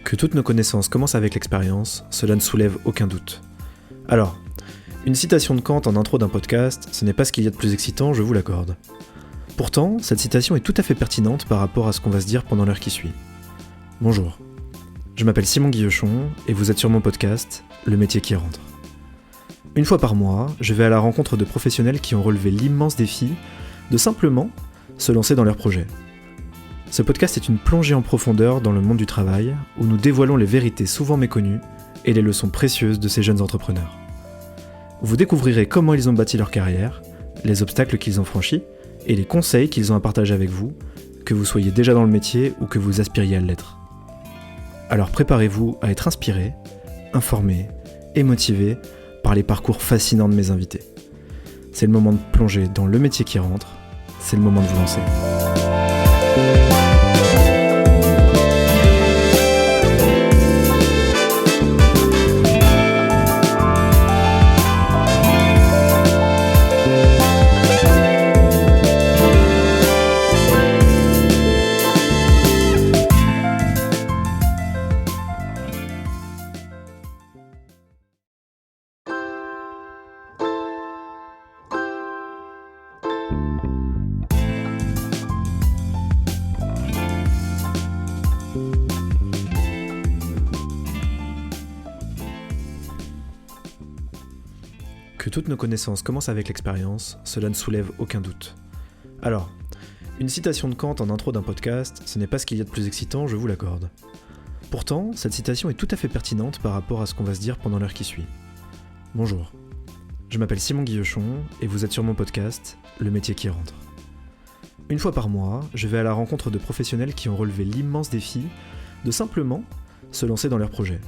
Que toutes nos connaissances commencent avec l'expérience, cela ne soulève aucun doute. Alors, une citation de Kant en intro d'un podcast, ce n'est pas ce qu'il y a de plus excitant, je vous l'accorde. Pourtant, cette citation est tout à fait pertinente par rapport à ce qu'on va se dire pendant l'heure qui suit. Bonjour, je m'appelle Simon Guillochon et vous êtes sur mon podcast, Le métier qui rentre. Une fois par mois, je vais à la rencontre de professionnels qui ont relevé l'immense défi de simplement se lancer dans leur projet. Ce podcast est une plongée en profondeur dans le monde du travail, où nous dévoilons les vérités souvent méconnues et les leçons précieuses de ces jeunes entrepreneurs. Vous découvrirez comment ils ont bâti leur carrière, les obstacles qu'ils ont franchis et les conseils qu'ils ont à partager avec vous, que vous soyez déjà dans le métier ou que vous aspiriez à l'être. Alors préparez-vous à être inspiré, informé et motivé par les parcours fascinants de mes invités. C'est le moment de plonger dans le métier qui rentre, c'est le moment de vous lancer. Que toutes nos connaissances commencent avec l'expérience, cela ne soulève aucun doute. Alors, une citation de Kant en intro d'un podcast, ce n'est pas ce qu'il y a de plus excitant, je vous l'accorde. Pourtant, cette citation est tout à fait pertinente par rapport à ce qu'on va se dire pendant l'heure qui suit. Bonjour, je m'appelle Simon Guillochon et vous êtes sur mon podcast, Le métier qui rentre. Une fois par mois, je vais à la rencontre de professionnels qui ont relevé l'immense défi de simplement se lancer dans leur projet.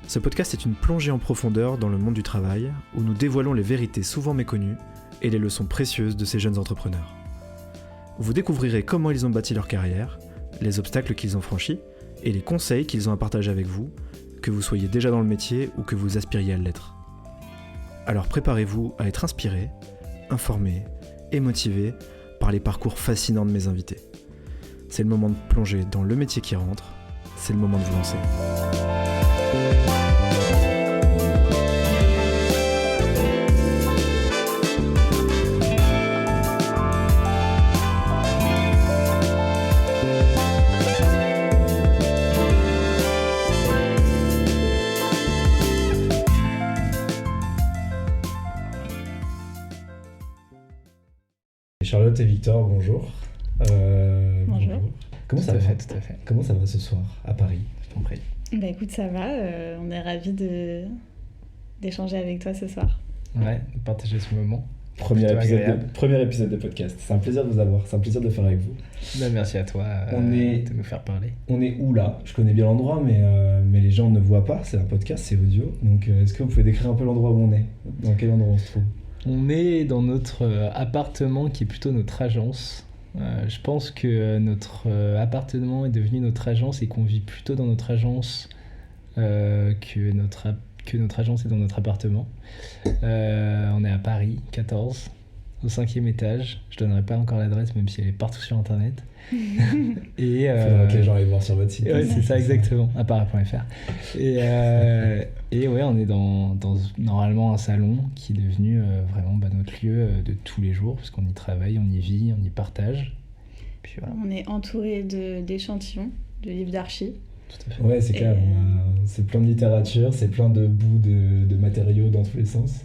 Ce podcast est une plongée en profondeur dans le monde du travail, où nous dévoilons les vérités souvent méconnues et les leçons précieuses de ces jeunes entrepreneurs. Vous découvrirez comment ils ont bâti leur carrière, les obstacles qu'ils ont franchis et les conseils qu'ils ont à partager avec vous, que vous soyez déjà dans le métier ou que vous aspiriez à l'être. Alors préparez-vous à être inspiré, informé et motivé par les parcours fascinants de mes invités. C'est le moment de plonger dans le métier qui rentre, c'est le moment de vous lancer. Charlotte et Victor, bonjour. Bonjour. Comment ça va ? Tout à fait. Comment ça va ce soir à Paris ? Je t'en prie. Bah écoute, ça va. On est ravis d'échanger avec toi ce soir. Ouais, de partager ce moment. Premier épisode de podcast. C'est un plaisir de vous avoir, c'est un plaisir de le faire avec vous. Bah, merci à toi de nous faire parler. On est où là ? Je connais bien l'endroit, mais les gens ne voient pas. C'est un podcast, c'est audio. Donc est-ce que vous pouvez décrire un peu l'endroit où on est ? Dans quel endroit on se trouve ? On est dans notre appartement qui est plutôt notre agence. Je pense que notre appartement est devenu notre agence et qu'on vit plutôt dans notre agence que notre agence est dans notre appartement. On est à Paris, 14, au 5e étage. Je donnerai pas encore l'adresse, même si elle est partout sur internet. Et faudra que les gens aillent voir sur votre site. Ouais, c'est ça exactement, apparat.fr. Et ouais, on est dans normalement un salon qui est devenu vraiment notre lieu de tous les jours, parce qu'on y travaille, on y vit, on y partage. Puis voilà. On est entouré d'échantillons, de livres d'archi. Tout à fait. Ouais, c'est clair. C'est plein de littérature, c'est plein de bouts de matériaux dans tous les sens.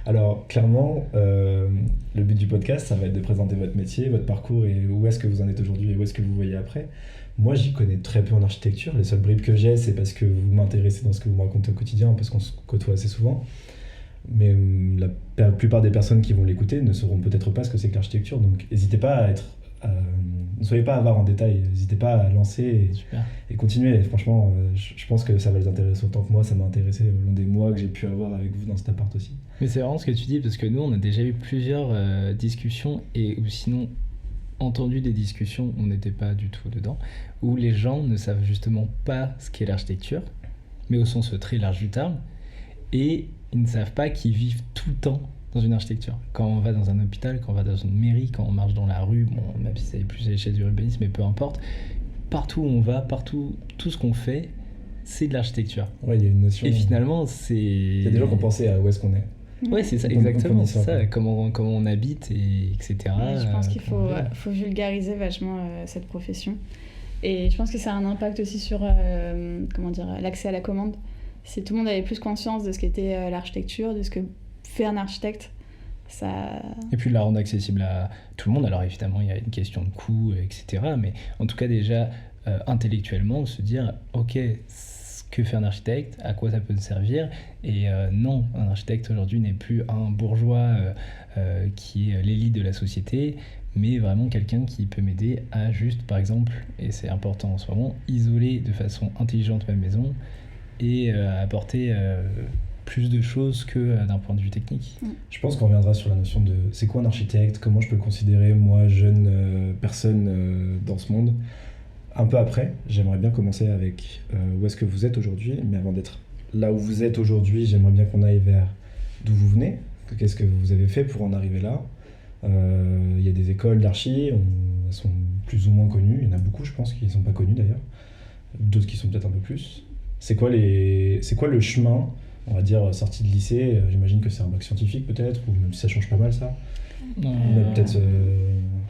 Alors, clairement, le but du podcast, ça va être de présenter votre métier, votre parcours et où est-ce que vous en êtes aujourd'hui et où est-ce que vous voyez après. Moi, j'y connais très peu en architecture. Les seules bribes que j'ai, c'est parce que vous m'intéressez dans ce que vous me racontez au quotidien, parce qu'on se côtoie assez souvent. Mais la plupart des personnes qui vont l'écouter ne sauront peut-être pas ce que c'est que l'architecture. Donc, n'hésitez pas à être... ne soyez pas avares en détail, n'hésitez pas à lancer et continuer. Franchement, je pense que ça va les intéresser autant que moi, ça m'a intéressé au long des mois que j'ai pu avoir avec vous dans cet appart aussi. Mais c'est vraiment ce que tu dis, parce que nous, on a déjà eu plusieurs discussions, ou sinon entendu des discussions, on n'était pas du tout dedans, où les gens ne savent justement pas ce qu'est l'architecture, mais au sens très large du terme, et ils ne savent pas qu'ils vivent tout le temps dans une architecture. Quand on va dans un hôpital, quand on va dans une mairie, quand on marche dans la rue, bon, même si c'est plus à l'échelle du urbanisme, mais peu importe, partout où on va, partout, tout ce qu'on fait, c'est de l'architecture. Ouais, il y a une notion. Et finalement, c'est... Il y a des gens qui ont pensé à où est-ce qu'on est. Ouais, c'est ça, On exactement, comprend c'est ça, comment on habite, et etc. Ouais, je pense qu'il comment on vit. faut vulgariser vachement cette profession. Et je pense que ça a un impact aussi sur l'accès à la commande. Si tout le monde avait plus conscience de ce qu'était l'architecture, de ce que fait un architecte, ça... Et puis de la rendre accessible à tout le monde. Alors évidemment, il y a une question de coût, etc. Mais en tout cas, déjà, intellectuellement, se dire, ok, que fait un architecte, à quoi ça peut servir, et non, un architecte aujourd'hui n'est plus un bourgeois qui est l'élite de la société, mais vraiment quelqu'un qui peut m'aider à juste, par exemple, et c'est important en ce moment, isoler de façon intelligente ma maison et apporter plus de choses que d'un point de vue technique. Je pense qu'on reviendra sur la notion de c'est quoi un architecte, comment je peux le considérer, moi, jeune personne dans ce monde. Un peu après, j'aimerais bien commencer avec où est-ce que vous êtes aujourd'hui, mais avant d'être là où vous êtes aujourd'hui, j'aimerais bien qu'on aille vers d'où vous venez, qu'est-ce que vous avez fait pour en arriver là. Il y a des écoles d'archi, elles sont plus ou moins connues, il y en a beaucoup je pense qui ne sont pas connues d'ailleurs, d'autres qui sont peut-être un peu plus. C'est quoi le chemin, on va dire, sorti de lycée, j'imagine que c'est un bac scientifique peut-être, ou même si ça change pas mal ça. Peut-être...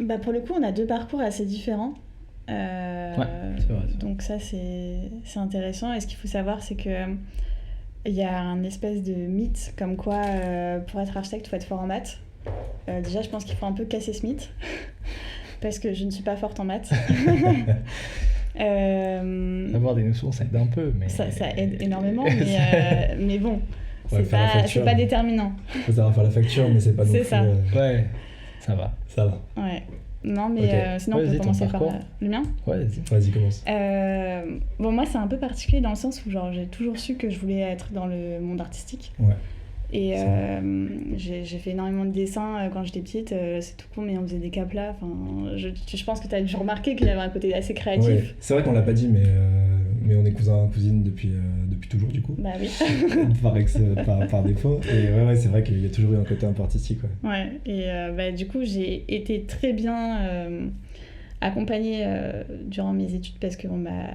Bah pour le coup, on a deux parcours assez différents. Ouais, c'est vrai. Donc ça c'est intéressant, et ce qu'il faut savoir c'est que il y a un espèce de mythe comme quoi pour être architecte il faut être fort en maths. Déjà je pense qu'il faut un peu casser ce mythe parce que je ne suis pas forte en maths. Avoir des notions ça aide un peu, mais... ça aide énormément, mais bon, Ouais, c'est pas déterminant. Faut savoir faire la facture, mais c'est pas non plus... C'est ça. Ouais, ça va. Ça va. Ouais. Non, mais Ok. sinon on Vas-y, peut ton commencer par parcours. le mien. Ouais, vas-y. Vas-y, commence. Bon, moi c'est un peu particulier dans le sens où genre, j'ai toujours su que je voulais être dans le monde artistique. Ouais. Et j'ai fait énormément de dessins quand j'étais petite, c'est tout con, mais on faisait des caplas. Je pense que tu as dû remarquer qu'il y avait un côté assez créatif. Ouais. C'est vrai qu'on l'a pas dit, mais on est cousins-cousines depuis toujours du coup. Bah oui. par défaut. Et ouais, c'est vrai qu'il y a toujours eu un côté un peu artistique. Ouais. Ouais, et du coup j'ai été très bien accompagnée durant mes études parce qu'on m'a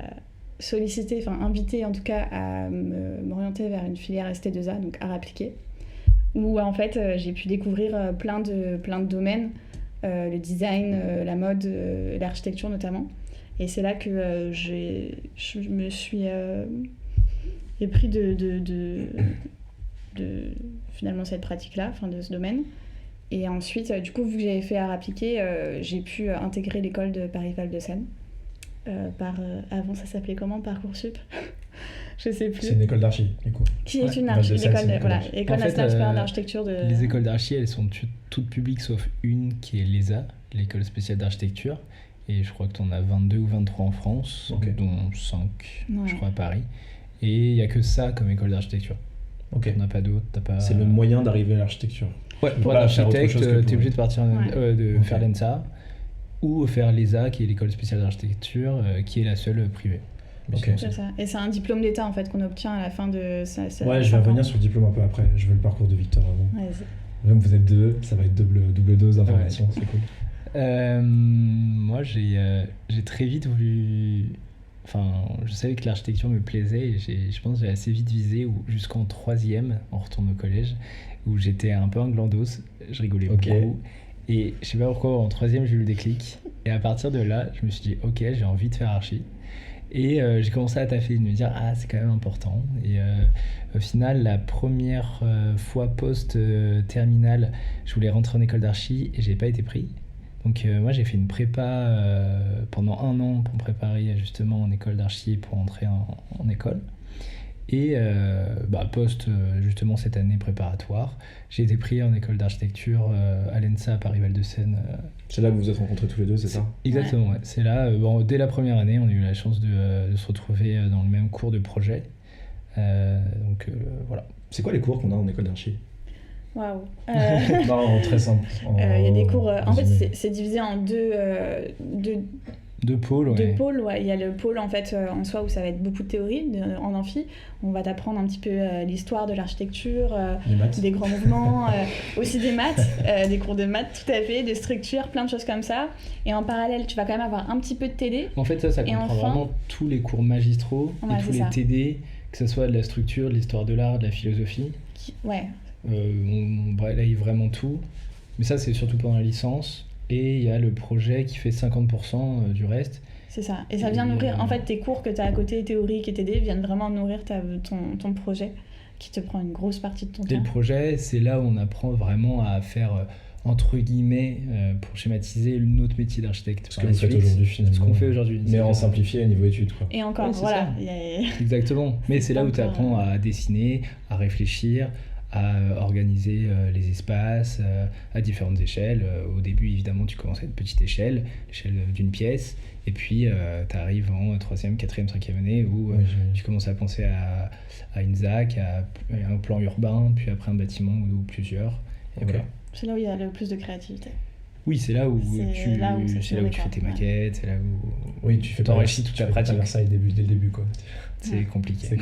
sollicité, enfin invité en tout cas à m'orienter vers une filière ST2A, donc art appliqué, où en fait j'ai pu découvrir plein de domaines, le design, la mode, l'architecture notamment. Et c'est là que je me suis épris de finalement cette pratique-là, de ce domaine. Et ensuite, du coup, vu que j'avais fait art appliqué, j'ai pu intégrer l'école de Paris-Val de Seine. Avant, ça s'appelait comment, Parcoursup? Je sais plus. C'est une école d'archi, du coup. Qui est une Val de Seine, c'est une école d'archi. école En fait, nationale supérieure d'architecture de... Les écoles d'archi, elles sont toutes publiques sauf une qui est l'ESA, l'école spéciale d'architecture. Et je crois que tu en as 22 ou 23 en France, Ok. dont 5, Ouais. je crois, à Paris. Et il n'y a que ça comme école d'architecture. Ok. On n'a pas d'autre. T'as pas... C'est le moyen d'arriver à l'architecture. Ouais, peux pour pas être faire autre architecte, chose que pour- tu es obligé de partir de Ok. faire l'ENSA ou faire l'ESA, qui est l'école spéciale d'architecture, qui est la seule privée. Mais Ok. sinon, C'est ça. Et c'est un diplôme d'État en fait qu'on obtient à la fin de ça. Ouais, je vais revenir sur le diplôme un peu après. Je veux le parcours de Victor avant. Vas-y. Même vous êtes deux, ça va être double dose d'informations, c'est cool. Moi, j'ai très vite voulu... Enfin, je savais que l'architecture me plaisait et je pense que j'ai assez vite visé jusqu'en 3e, on retourne au collège, où j'étais un peu un glandos, je rigolais Ok. beaucoup. Et je sais pas pourquoi, en 3e, j'ai eu le déclic. Et à partir de là, je me suis dit, ok, j'ai envie de faire archi. Et j'ai commencé à taffer, de me dire, ah, c'est quand même important. Et au final, la première fois post-terminale, je voulais rentrer en école d'archi et j'ai pas été pris. Donc moi, j'ai fait une prépa pendant 1 an pour me préparer justement en école d'archi pour entrer en école. Et post justement cette année préparatoire, j'ai été pris en école d'architecture à l'ENSA à Paris-Val de Seine. C'est là que vous vous êtes rencontrés tous les deux, c'est ça? Exactement, ouais. C'est là, dès la première année, on a eu la chance de se retrouver dans le même cours de projet. Voilà. C'est quoi les cours qu'on a en école d'archi? Waouh. Non, très simple. Il y a des cours. En fait, résumé. c'est divisé en deux Deux pôles, ouais. Deux pôles, ouais. Il y a le pôle en fait en soi où ça va être beaucoup de théorie en amphi. On va t'apprendre un petit peu l'histoire de l'architecture, des grands mouvements, aussi des maths, des cours de maths tout à fait, des structures, plein de choses comme ça. Et en parallèle, tu vas quand même avoir un petit peu de TD. En fait, ça comprend vraiment tous les cours magistraux et tous les TD, que ce soit de la structure, de l'histoire de l'art, de la philosophie. Ouais. On balaye vraiment tout. Mais ça, c'est surtout pendant la licence. Et il y a le projet qui fait 50% du reste. C'est ça. Et ça vient nourrir... En fait, tes cours que tu as à côté, théoriques et TD, viennent vraiment nourrir ton projet, qui te prend une grosse partie de ton temps. Et le projet, c'est là où on apprend vraiment à faire, entre guillemets, pour schématiser, notre métier d'architecte. Ce que vous faites aujourd'hui, finalement. Ce qu'on fait aujourd'hui. Mais en simplifié à niveau études, quoi. Et encore, voilà. Exactement. Mais c'est là où tu apprends à dessiner, à réfléchir, à organiser les espaces à différentes échelles. Au début, évidemment, tu commences à une petite échelle, l'échelle d'une pièce, et puis tu arrives en 3e, 4e, 5e année où tu commences à penser à une ZAC, à un plan urbain, puis après un bâtiment ou plusieurs. Et voilà. C'est là où il y a le plus de créativité. Oui, c'est là où tu fais tes maquettes, c'est là où tu fais t'enrichis toute ta pratique. Versailles dès le début, quoi. C'est compliqué.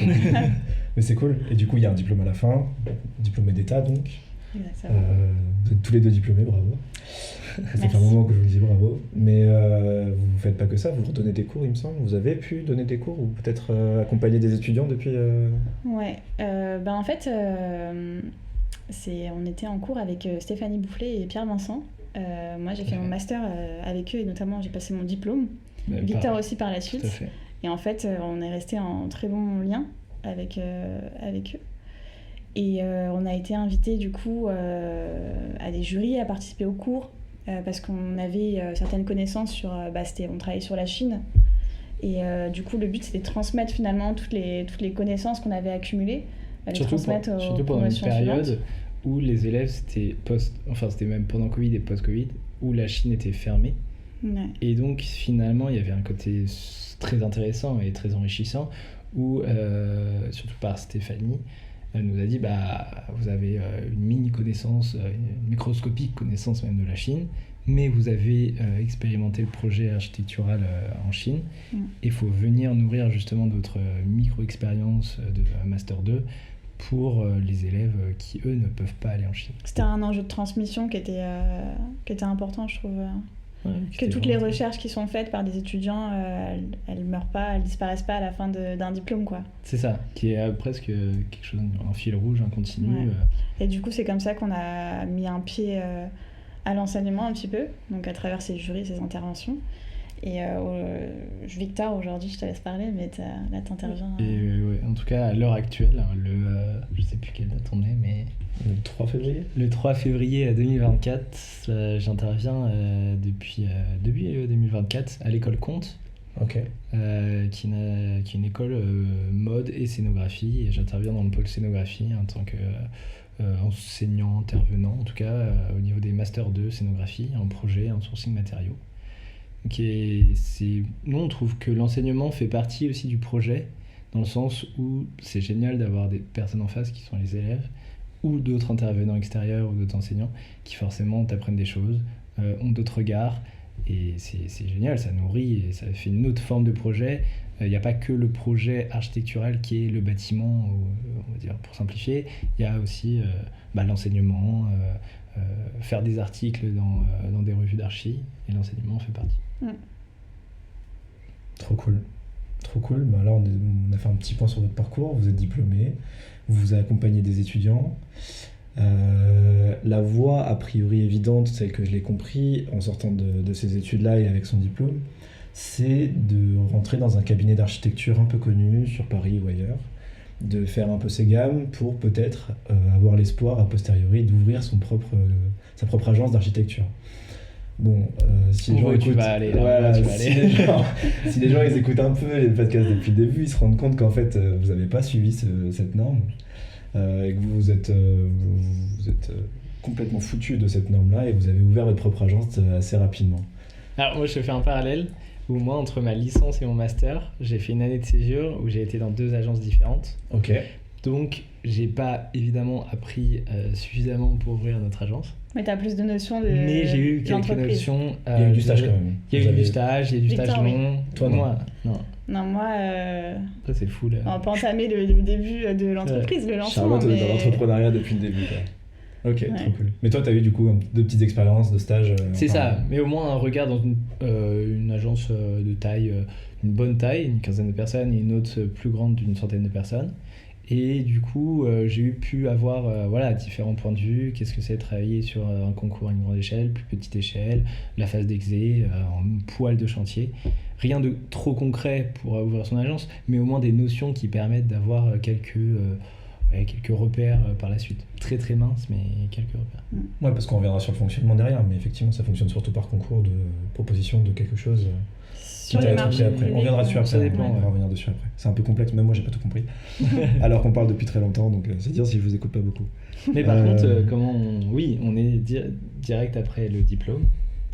Mais c'est cool. Et du coup, il y a un diplôme à la fin, diplômé d'État, donc. Exactement. Vous êtes tous les deux diplômés, bravo. Ça fait un moment que je vous dis bravo. Mais vous ne faites pas que ça, vous redonnez des cours, il me semble. Vous avez pu donner des cours ou peut-être accompagner des étudiants depuis Ouais. En fait, on était en cours avec Stéphanie Boufflet et Pierre Vincent. Moi, j'ai fait mon master avec eux et notamment j'ai passé mon diplôme. Victor aussi par la suite. Tout à fait. Et en fait, on est resté en très bon lien avec eux. Et on a été invités du coup à des jurys à participer aux cours parce qu'on avait certaines connaissances sur... on travaillait sur la Chine. Et du coup, le but, c'était de transmettre finalement toutes les connaissances qu'on avait accumulées. Surtout pendant une période où les élèves, c'était même pendant Covid et post-Covid, où la Chine était fermée. Ouais. Et donc finalement, il y avait un côté très intéressant et très enrichissant où, surtout par Stéphanie, elle nous a dit vous avez une mini connaissance, une microscopique connaissance même de la Chine, mais vous avez expérimenté le projet architectural en Chine, et il faut venir nourrir justement d'autres micro-expériences de Master 2 pour les élèves qui, eux, ne peuvent pas aller en Chine. C'était un enjeu de transmission qui était important, je trouve. Que toutes les recherches qui sont faites par des étudiants, elles meurent pas, elles disparaissent pas à la fin d'un diplôme, quoi. C'est ça, qui est presque quelque chose, un fil rouge, un continu. Ouais. Et du coup, c'est comme ça qu'on a mis un pied à l'enseignement un petit peu, donc à travers ces jurys, ces interventions. Et Victor, aujourd'hui, je te laisse parler, mais là, t'interviens. En tout cas, à l'heure actuelle, je sais plus quelle date on est, mais... Le 3 février. Le 3 février 2024, j'interviens depuis 2024 à l'école Comte, qui est une école mode et scénographie, et j'interviens dans le pôle scénographie en tant qu'enseignant, intervenant, en tout cas au niveau des Master 2 scénographie, en projet, en sourcing matériaux. Nous, on trouve que l'enseignement fait partie aussi du projet, dans le sens où c'est génial d'avoir des personnes en face qui sont les élèves, ou d'autres intervenants extérieurs ou d'autres enseignants qui forcément t'apprennent des choses, ont d'autres regards, et c'est génial, ça nourrit et ça fait une autre forme de projet. Il n'y a pas que le projet architectural qui est le bâtiment, on va dire pour simplifier, il y a aussi l'enseignement, faire des articles dans des revues d'archi, et l'enseignement en fait partie. Trop cool. Là, on a fait un petit point sur votre parcours. Vous êtes diplômé, vous avez accompagné des étudiants. La voie a priori évidente, celle que je l'ai compris en sortant de ces études-là et avec son diplôme, c'est de rentrer dans un cabinet d'architecture un peu connu sur Paris ou ailleurs, de faire un peu ses gammes pour peut-être avoir l'espoir a posteriori d'ouvrir sa propre agence d'architecture. Bon, si les gens écoutent, si les gens ils écoutent un peu les podcasts depuis le début, ils se rendent compte qu'en fait vous n'avez pas suivi cette norme et que vous êtes complètement foutu de cette norme-là et vous avez ouvert votre propre agence assez rapidement. Alors moi je fais un parallèle où moi entre ma licence et mon master, j'ai fait une année de césure où j'ai été dans 2 agences différentes. Ok. Donc, j'ai pas évidemment appris suffisamment pour ouvrir notre agence. Mais t'as plus de notions de Mais j'ai eu quelques l'entreprise. notions. Il y a eu du stage quand même. Il y a Vous eu du avez- stage, il y a eu du Victor, stage oui. long. Toi, non. Moi, non. Non, moi, Ça, c'est fou, là. on va pas entamer le début de l'entreprise, le lancement. Charlotte, on est dans mais... l'entrepreneuriat depuis le début. Quoi. Ok, Ouais. trop cool. Mais toi, t'as eu du coup deux petites expériences de stage. C'est enfin, ça, mais au moins un regard dans une agence de taille, une bonne taille, une quinzaine de personnes, et une autre plus grande d'une centaine de personnes. Et du coup, j'ai pu avoir voilà, différents points de vue. Qu'est-ce que c'est de travailler sur un concours à une grande échelle, plus petite échelle, la phase d'exé, en poil de chantier. Rien de trop concret pour ouvrir son agence, mais au moins des notions qui permettent d'avoir quelques repères par la suite. Très très minces, mais quelques repères. Ouais, parce qu'on reviendra sur le fonctionnement derrière, mais effectivement, ça fonctionne surtout par concours de proposition de quelque chose. Sur Quitte à les être marchés après. On publics, reviendra dessus après. ça dépend, On va ouais. revenir dessus après. C'est un peu complexe, même moi, j'ai pas tout compris. Alors qu'on parle depuis très longtemps, donc c'est dire si je vous écoute pas beaucoup. Mais par Euh, contre, oui, on est direct après le diplôme.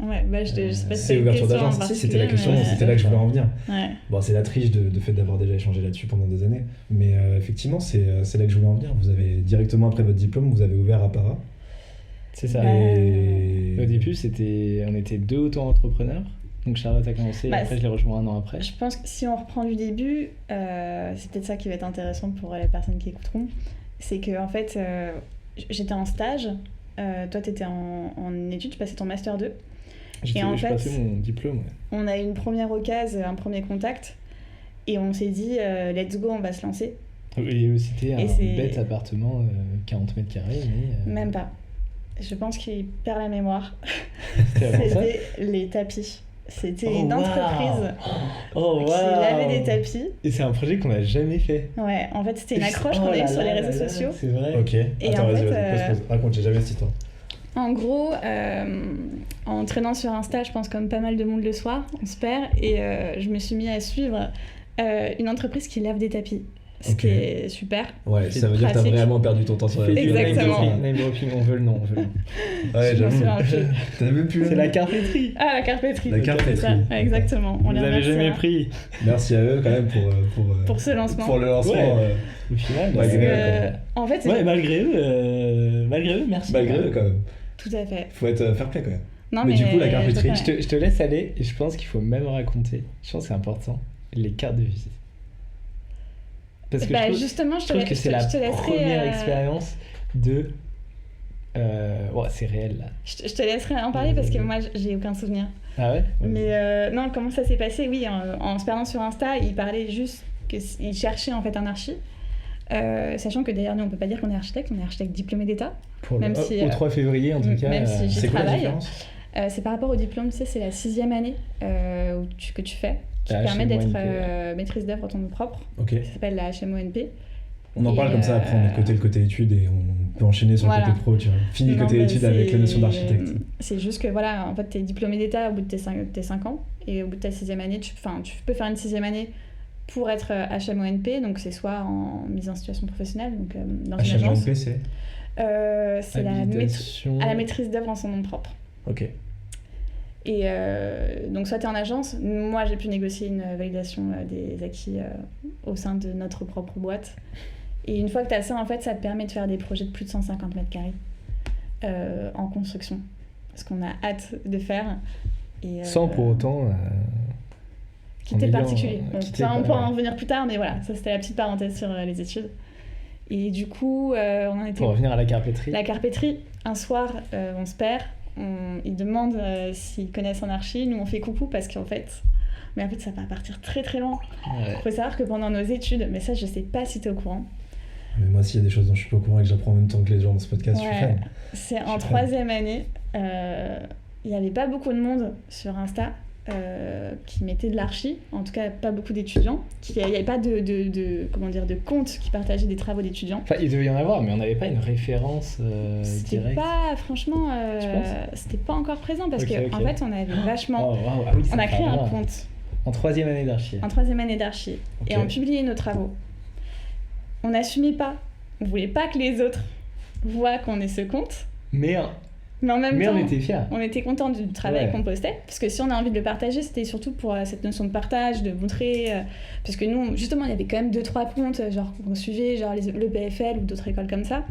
Ouais, bah, je sais pas si C'est une ouverture question en d'agence. Si, c'était la question, particulier, mais- c'était là que je voulais en venir. Ouais. Bon, c'est la triche de fait d'avoir déjà échangé là-dessus pendant des années. Mais effectivement, c'est là que je voulais en venir. Vous avez directement après votre diplôme, vous avez ouvert Appara. C'est ça. Et... Au début, on était 2 auto-entrepreneurs. Donc Charlotte a commencé, Bah, après je l'ai rejoint un an après. Je pense que si on reprend du début, c'est peut-être ça qui va être intéressant pour les personnes qui écouteront. C'est que en fait, j'étais en stage, toi t'étais en études, tu passais ton master 2. Je en fait- passais mon diplôme. Ouais. On a eu une première occasion, un premier contact, et on s'est dit let's go, on va se lancer. Et c'était Et un c'est- bête appartement, 40 mètres carrés, mais Même pas. Je pense qu'il perd la mémoire. c'était avant ça. C'était les tapis. C'était Oh, une wow. entreprise Oh qui waouh. lavait des tapis. Et c'est un projet qu'on n'a jamais fait. Ouais, en fait, c'était une accroche Oh qu'on a là eue sur les là réseaux là là, sociaux. C'est vrai. Ok. Attends, en vas-y, fait, vas-y, pose. Raconte, j'ai jamais cette histoire. En gros, en traînant sur Insta, je pense comme pas mal de monde le soir, on se perd, et je me suis mis à suivre une entreprise qui lave des tapis. Ce qui Ok. est super. Ouais, C'est ça veut dire que t'as pratique. vraiment perdu ton temps sur Fais la du Exactement. name dropping, on veut le nom. Ouais, Je m'en j'avoue. souviens plus. T'as même plus le C'est la nom. carpétrie. Ah, la carpétrie. La ok, carpétrie. c'est ça. Exactement. On les les avait remercie, jamais hein, pris. Merci à eux quand même pour ce lancement. pour le lancement. Ouais. Au final. Malgré Parce eux, que, en fait, c'est- Ouais, malgré eux, merci. Malgré eux quand même. tout à fait. Faut être fair play quand même. Non, Mais du coup, la carpétrie, totalement. Je te laisse aller et je pense qu'il faut même raconter, je pense que c'est important, les cartes de visite. Parce que Bah, je trouve, justement, je te, que c'est la je te laisserai, première expérience de... ouais, c'est réel là. je te laisserai en parler parce que moi, j'ai aucun souvenir. Ah ouais. Mais non, comment ça s'est passé? Oui, en se perdant sur Insta, il parlait juste qu'il cherchait en fait un archi. Sachant que d'ailleurs, nous, on peut pas dire qu'on est architecte, on est architecte diplômé d'État. Pour Même le, si, au 3 février en tout cas. même si j'y C'est quoi la travaille. différence? C'est par rapport au diplôme, tu sais, c'est la 6e année que tu fais, qui La permet d'être HMONP. maîtrise d'œuvre en nom propre. Ok. Ça s'appelle la HMONP. On en Et, parle comme ça, après on met de côté le côté études et on peut enchaîner sur Voilà. le côté pro, tu vois. Fini le Non, côté mais études avec la notion c'est- d'architecte. C'est juste que voilà, en fait, tu es diplômé d'État au bout de tes 5 ans, et au bout de ta 6e année, tu peux faire une 6e année pour être HMONP, donc c'est soit en mise en situation professionnelle, donc dans une agence. HMONP, c'est C'est à Habilitation. la maîtrise d'œuvre en son nom propre. Ok. Et donc soit tu es en agence, moi j'ai pu négocier une validation des acquis au sein de notre propre boîte. Et une fois que tu as ça, en fait, ça te permet de faire des projets de plus de 150 mètres carrés en construction. Ce qu'on a hâte de faire. Et, Sans pour autant... quitter en le ayant, particulier. Bon, quitter ça, on pas- pourra en revenir plus tard, mais voilà, ça c'était la petite parenthèse sur les études. Et du coup, on en était... Pour revenir à la carpétrie. La carpétrie, un soir, on se perd, ils demandent s'ils connaissent un archi, nous on fait coucou parce qu'en fait... Mais en fait, ça va partir très très loin. Ouais. Faut savoir que pendant nos études, mais ça je sais pas si t'es au courant, Mais moi, s'il y a des choses dont je suis pas au courant et que j'apprends en même temps que les gens dans ce podcast, je suis Ouais. fan. c'est en Je suis fan. 3e année, il y avait pas beaucoup de monde sur Insta qui mettait de l'archi, en tout cas pas beaucoup d'étudiants, il y avait pas de compte qui partageait des travaux d'étudiants. Enfin, il devait y en avoir, mais on n'avait pas une référence C'était directe. pas, franchement, Tu penses c'était pas encore présent parce Ok, qu'en ok. fait on avait vachement... Oh, waouh, ah oui, ça On a me créé parle un là. compte En 3e année d'archi. en 3e année d'archi Ok. et on publiait nos travaux. On n'assumait pas, on voulait pas que les autres voient qu'on ait ce compte, Mais Mais en même Mais temps, on était fiers. on était contents du travail Ouais. qu'on postait, parce que si on a envie de le partager, c'était surtout pour cette notion de partage, de montrer, parce que nous, justement, il y avait quand même 2-3 comptes, genre qu'on suivait, genre le BFL ou d'autres écoles comme ça,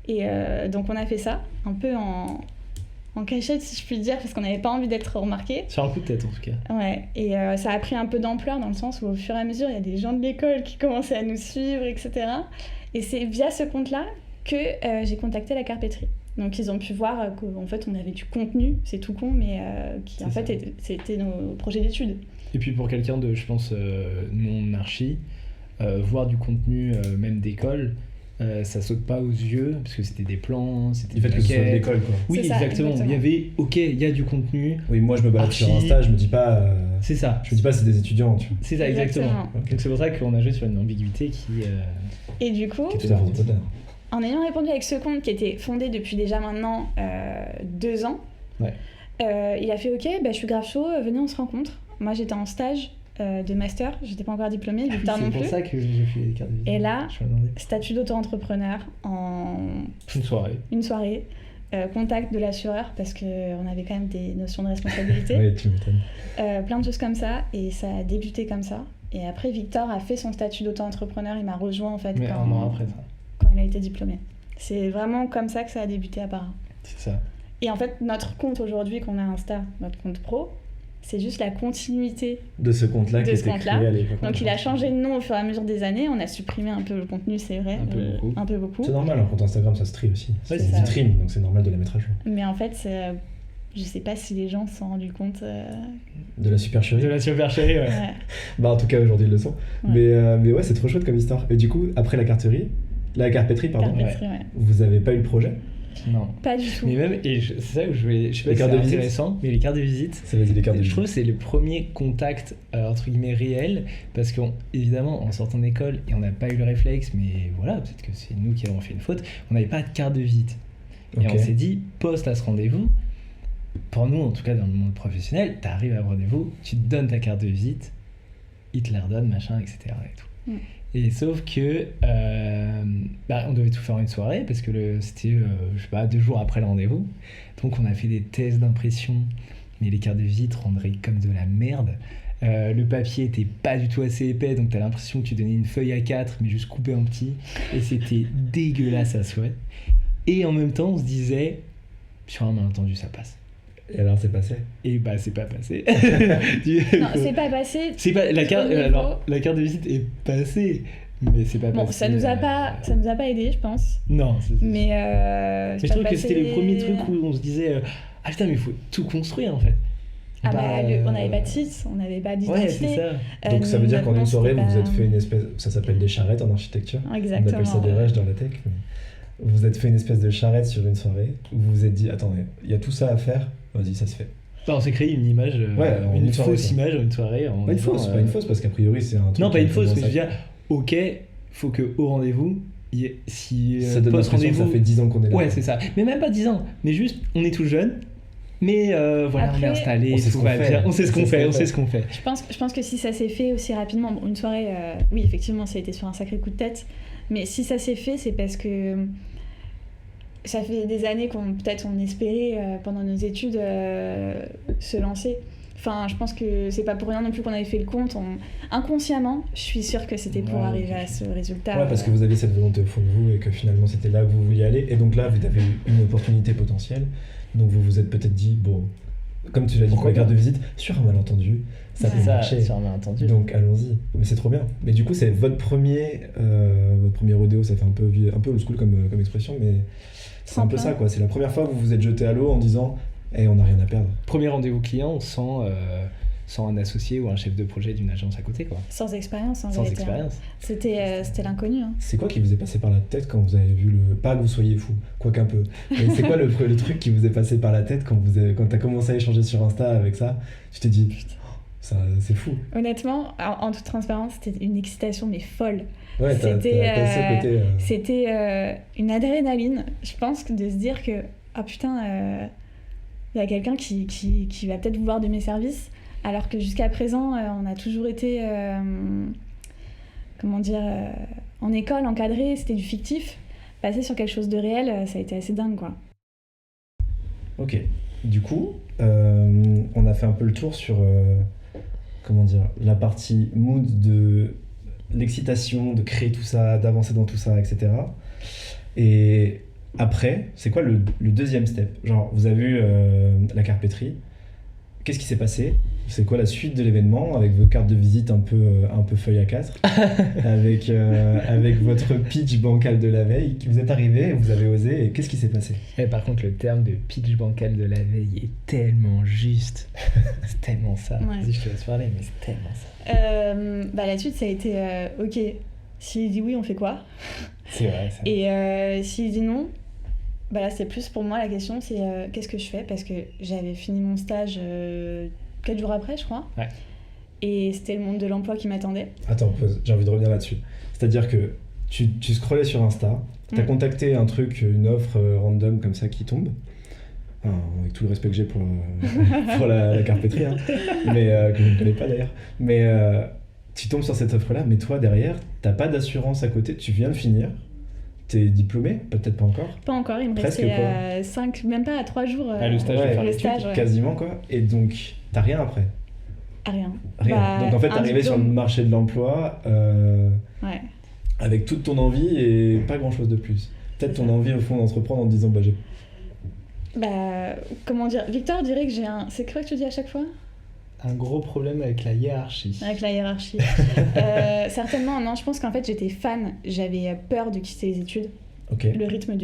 et donc on a fait ça, un peu en cachette, si je puis dire, parce qu'on n'avait pas envie d'être remarqué. Sur un coup de tête, en tout cas. Ouais, et ça a pris un peu d'ampleur dans le sens où au fur et à mesure, il y a des gens de l'école qui commençaient à nous suivre, etc. Et c'est via ce compte-là que j'ai contacté la Carpêtrie. Donc ils ont pu voir qu'en fait on avait du contenu, c'est tout con, mais qui C'est en fait ça. c'était nos projets d'études. Et puis pour quelqu'un de, je pense, non archi, voir du contenu même d'école, ça saute pas aux yeux, parce que c'était des plans, c'était Du fait des que ce soit de maquettes. l'école, quoi. Oui, C'est ça, exactement. exactement. Il y avait, ok, il y a du contenu, Oui, moi je me balade sur Archi. Insta, je me dis pas. c'est ça. Je me dis pas c'est des étudiants, tu vois. C'est ça, exactement. Exactement. Donc c'est pour ça qu'on a joué sur une ambiguïté qui... Et du coup, Qui est tout à fait du bonheur. en ayant répondu avec ce compte qui était fondé depuis déjà maintenant 2 ans, Ouais. il a fait ok, bah, je suis grave chaud, venez on se rencontre. Moi j'étais en stage de master, j'étais pas encore diplômée, Victor non C'est pour plus. ça que j'ai fait les cartes de visite. Et là, Je me demandais. statut d'auto-entrepreneur en Une soirée. une soirée, contact de l'assureur parce qu'on avait quand même des notions de responsabilité, Oui, tu m'étonnes. plein de choses comme ça, et ça a débuté comme ça. Et après, Victor a fait son statut d'auto-entrepreneur, il m'a rejoint en fait Mais un an après ça. quand il a été diplômé. C'est vraiment comme ça que ça a débuté apparemment. C'est ça. Et en fait, notre compte aujourd'hui qu'on a Insta, notre compte pro, c'est juste la continuité. De ce compte-là De qui ce était compte-là. créé à l'époque. Donc il a changé de nom au fur et à mesure des années, on a supprimé un peu le contenu, c'est vrai, Un peu beaucoup. beaucoup. C'est normal, un compte Instagram ça se trie aussi. C'est c'est une ça. vitrine, donc c'est normal de la mettre à jour. Mais en fait, je sais pas si les gens se sont rendus compte. De la supercherie. De la supercherie, ouais. Ouais. Bah en tout cas aujourd'hui ils le sont. Ouais. Mais ouais, c'est trop chouette comme histoire. Et du coup, après la carpêtrie, pardon, Carpêtrie, ouais. vous avez pas eu le projet? Non. Pas du tout. Mais même, et c'est ça où je sais pas Les si c'est cartes de visite. intéressant, mais les cartes de visite, Ça va être les cartes de je trouve que visite. c'est le premier contact entre guillemets réel, parce qu'évidemment en sortant d'école, et on n'a pas eu le réflexe, mais voilà, peut-être que c'est nous qui avons fait une faute, on n'avait pas de carte de visite. Et Ok. on s'est dit, poste à ce rendez-vous, pour nous en tout cas dans le monde professionnel, t'arrives à un rendez-vous, tu te donnes ta carte de visite, ils te la redonnent, machin, etc. Et tout. Mm. Et sauf que on devait tout faire en une soirée parce que c'était, je sais pas, 2 jours après le rendez-vous. Donc on a fait des tests d'impression, mais les cartes de visite rendraient comme de la merde. Le papier était pas du tout assez épais, donc t'as l'impression que tu donnais une feuille A4 mais juste coupée en petits, et c'était dégueulasse à souhait. Et en même temps on se disait, sur un malentendu ça passe. Et alors c'est passé. Et bah c'est pas passé. Non, c'est pas passé. C'est pas la carte. Au niveau- Alors la carte de visite est passée, mais c'est pas Bon, passé. ça nous a pas aidé, je pense. Non. Mais je trouve que c'était le premier truc où on se disait ah putain mais il faut tout construire en fait. Ah bah, on n'avait pas de site, on n'avait pas Ouais c'est d'identité. ça. Donc ça veut dire qu'en une soirée, vous vous êtes fait une espèce. espèce. Ça s'appelle des charrettes en architecture. Exactement. On appelle ça des rêches dans la tech. Vous vous êtes fait une espèce de charrette sur une soirée. Où vous vous êtes dit, attendez, il y a tout ça à faire. Vas-y, ça se fait. Bah, on s'est créé une image, Ouais, en une une soirée, fausse quoi. image en une soirée. En Pas une disant, fausse, pas une fausse, parce qu'a priori c'est un truc. Non pas une qui a fausse, mais tendance je veux à- dire, ok, faut que au rendez-vous, si Ça donne l'impression que post-rendez-vous. ça fait 10 ans qu'on est là. Ouais c'est ça. Mais même pas 10 ans, mais juste on est tout jeune. Mais voilà, on est Après, installé, on sait ce tout qu'on va fait. bien. On sait ce qu'on fait, on sait ce qu'on fait. Je pense que si ça s'est fait aussi rapidement, bon, une soirée, oui, effectivement, ça a été sur un sacré coup de tête, mais si ça s'est fait, c'est parce que ça fait des années qu'on espérait, pendant nos études, se lancer. Enfin, je pense que c'est pas pour rien non plus qu'on avait fait le compte. Inconsciemment, je suis sûre que c'était pour Ouais, arriver ok. à ce résultat. Ouais, parce que vous aviez cette volonté au fond de vous et que finalement c'était là que vous vouliez aller. Et donc là, vous avez eu une opportunité potentielle. Donc vous vous êtes peut-être dit, bon, comme tu l'as dit pour Pourquoi la carte pas de visite, sur un malentendu, ça Ouais. peut Ça, marcher. sur un malentendu. Donc allons-y. Mais c'est trop bien. Mais du coup, c'est votre premier rodéo. Ça fait un peu old school comme expression, mais c'est un peu Tremplin. ça, quoi. C'est la première fois que vous vous êtes jeté à l'eau en disant, on n'a rien à perdre. Premier rendez-vous client sans un associé ou un chef de projet d'une agence à côté, quoi. Sans expérience, en Sans vérité. expérience. C'était l'inconnu. Hein. C'est quoi qui vous est passé par la tête quand vous avez vu le... Pas que vous soyez fou, quoique un peu. Mais c'est quoi le truc qui vous est passé par la tête quand t'as commencé à échanger sur Insta avec ça? Tu t'es dit, oh, ça, c'est fou. Honnêtement, en toute transparence, c'était une excitation, mais folle. Ouais, t'as C'était, ce côté... C'était une adrénaline, je pense, de se dire que, ah putain, il y a quelqu'un qui va peut-être vouloir de mes services, alors que jusqu'à présent, on a toujours été, en école, encadré, c'était du fictif. Passer sur quelque chose de réel, ça a été assez dingue, quoi. Ok. Du coup, on a fait un peu le tour sur la partie mood de l'excitation, de créer tout ça, d'avancer dans tout ça, etc. Et après, c'est quoi le deuxième step? Genre, vous avez vu la carpétrie. Qu'est-ce qui s'est passé? C'est quoi la suite de l'événement avec vos cartes de visite un peu feuille à 4 avec votre pitch bancal de la veille? Vous êtes arrivé, vous avez osé, et qu'est-ce qui s'est passé? Et par contre, le terme de pitch bancal de la veille est tellement juste. C'est tellement ça. Ouais. Vas-y, je te laisse parler, mais c'est tellement ça. La suite, ça a été ok, s'il dit oui, on fait quoi? C'est vrai, ça. Et s'il dit non, là c'est plus pour moi la question, c'est qu'est-ce que je fais? Parce que j'avais fini mon stage 4 jours après, je crois. Ouais. Et c'était le monde de l'emploi qui m'attendait. Attends, pause, j'ai envie de revenir là-dessus. C'est-à-dire que tu scrollais sur Insta, t'as contacté un truc, une offre random comme ça qui tombe. Enfin, avec tout le respect que j'ai pour la carpétrie, hein, mais que je ne connais pas d'ailleurs. Mais tu tombes sur cette offre-là, mais toi derrière, t'as pas d'assurance à côté, tu viens de finir. T'es diplômé? Peut-être pas encore? Pas encore, il me Presque, restait 5, même pas à 3 jours. Le stage, ouais, de faire le l'étude. stage, ouais. Quasiment quoi. Et donc, t'as rien après? Rien. Rien. Donc en fait, t'es un arrivé sur le diplôme. marché de l'emploi Ouais. avec toute ton envie et pas grand-chose de plus. Peut-être C'est ton ça. envie au fond d'entreprendre en te disant j'ai... Comment dire? Victor dirait que j'ai un... C'est quoi que tu dis à chaque fois? Un gros problème avec la hiérarchie. Avec la hiérarchie. Certainement, non, je pense qu'en fait j'étais fan, j'avais peur de quitter les études. Ok. Le rythme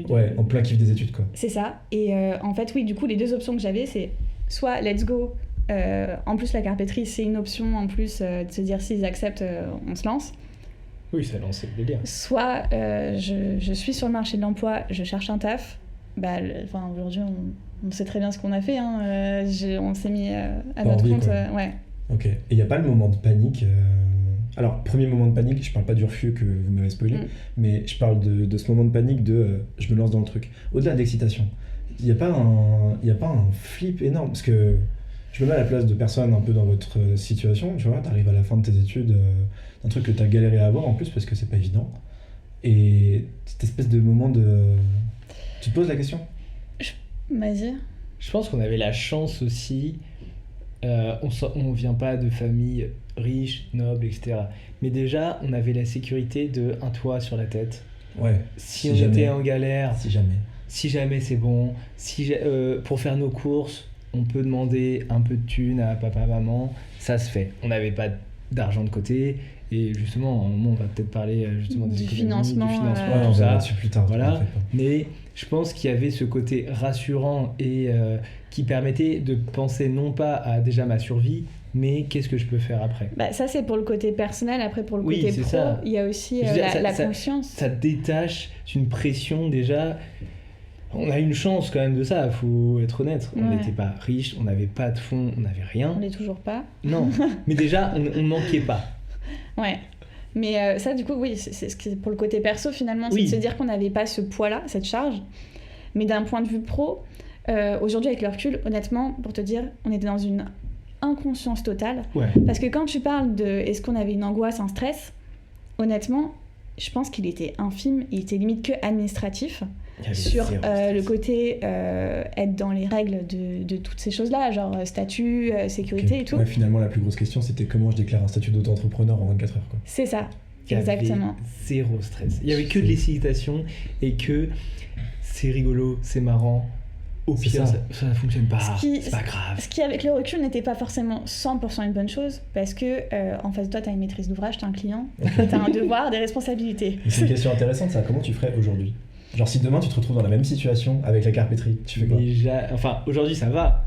Ouais, en plein kiff des études quoi. C'est ça. Et en fait, oui, du coup, les deux options que j'avais, c'est soit let's go. En plus, la carpétrie, c'est une option en plus de se dire s'ils acceptent, on se lance. Oui, ça lance le délire. Soit je suis sur le marché de l'emploi, je cherche un taf. Aujourd'hui, on sait très bien ce qu'on a fait. Hein. On s'est mis à notre envie, compte. quoi. Ouais. Ok. Et il n'y a pas le moment de panique Alors, premier moment de panique, je parle pas du refus que vous m'avez spoilé, mais je parle de ce moment de panique de je me lance dans le truc. Au-delà d'excitation, il n'y a pas un flip énorme, parce que je me mets à la place de personnes un peu dans votre situation, tu vois, t'arrives à la fin de tes études, un truc que t'as galéré à avoir en plus parce que c'est pas évident, et cette espèce de moment de... Tu te poses la question? Vas-y. Je pense qu'on avait la chance aussi, on vient pas de famille riche, noble, etc. Mais déjà, on avait la sécurité de un toit sur la tête. Ouais. Si on était en galère, Si jamais. si jamais c'est bon, pour faire nos courses, on peut demander un peu de thunes à papa, maman, ça se fait. On n'avait pas d'argent de côté, et justement, à un moment, on va peut-être parler justement des Du économies, financement, du financement, Ouais, on tout verra ça. dessus plus tard. Voilà. t'en fais pas. Mais je pense qu'il y avait ce côté rassurant et qui permettait de penser non pas à déjà ma survie, mais qu'est-ce que je peux faire après. Ça, c'est pour le côté personnel. Après, pour le Oui, côté c'est pro, ça. il y a aussi Je veux dire, la ça- conscience. Ça détache d'une pression déjà. On a une chance quand même de ça, faut être honnête. On Ouais. n'était pas riche, on n'avait pas de fonds, on n'avait rien. On l'est toujours pas. Non, mais déjà, on manquait pas. Ouais. Mais ça, du coup, oui, c'est ce qui est pour le côté perso, finalement, Oui. c'est de se dire qu'on n'avait pas ce poids-là, cette charge. Mais d'un point de vue pro, aujourd'hui, avec le recul, honnêtement, pour te dire, on était dans une inconscience totale. Ouais. Parce que quand tu parles de est-ce qu'on avait une angoisse, un stress, honnêtement, je pense qu'il était infime, il était limite que administratif. Il y avait Sur zéro le stress. côté être dans les règles de toutes ces choses-là, genre statut, sécurité Ok. et tout. Ouais, finalement, la plus grosse question, c'était comment je déclare un statut d'auto-entrepreneur en 24 heures, quoi. C'est ça, Il y avait exactement. zéro stress. Il y avait que de l'excitation et que c'est rigolo, c'est marrant. Au C'est pire, ça. ça ne fonctionne pas, Ce qui- c'est pas grave. Ce qui, avec le recul, n'était pas forcément 100% une bonne chose, parce que en face de toi, tu as une maîtrise d'ouvrage, tu as un client, tu as un devoir, des responsabilités. Mais c'est une question intéressante, ça. Comment tu ferais aujourd'hui? Genre, si demain tu te retrouves dans la même situation avec la carpétrie, tu fais quoi? Enfin, aujourd'hui ça va.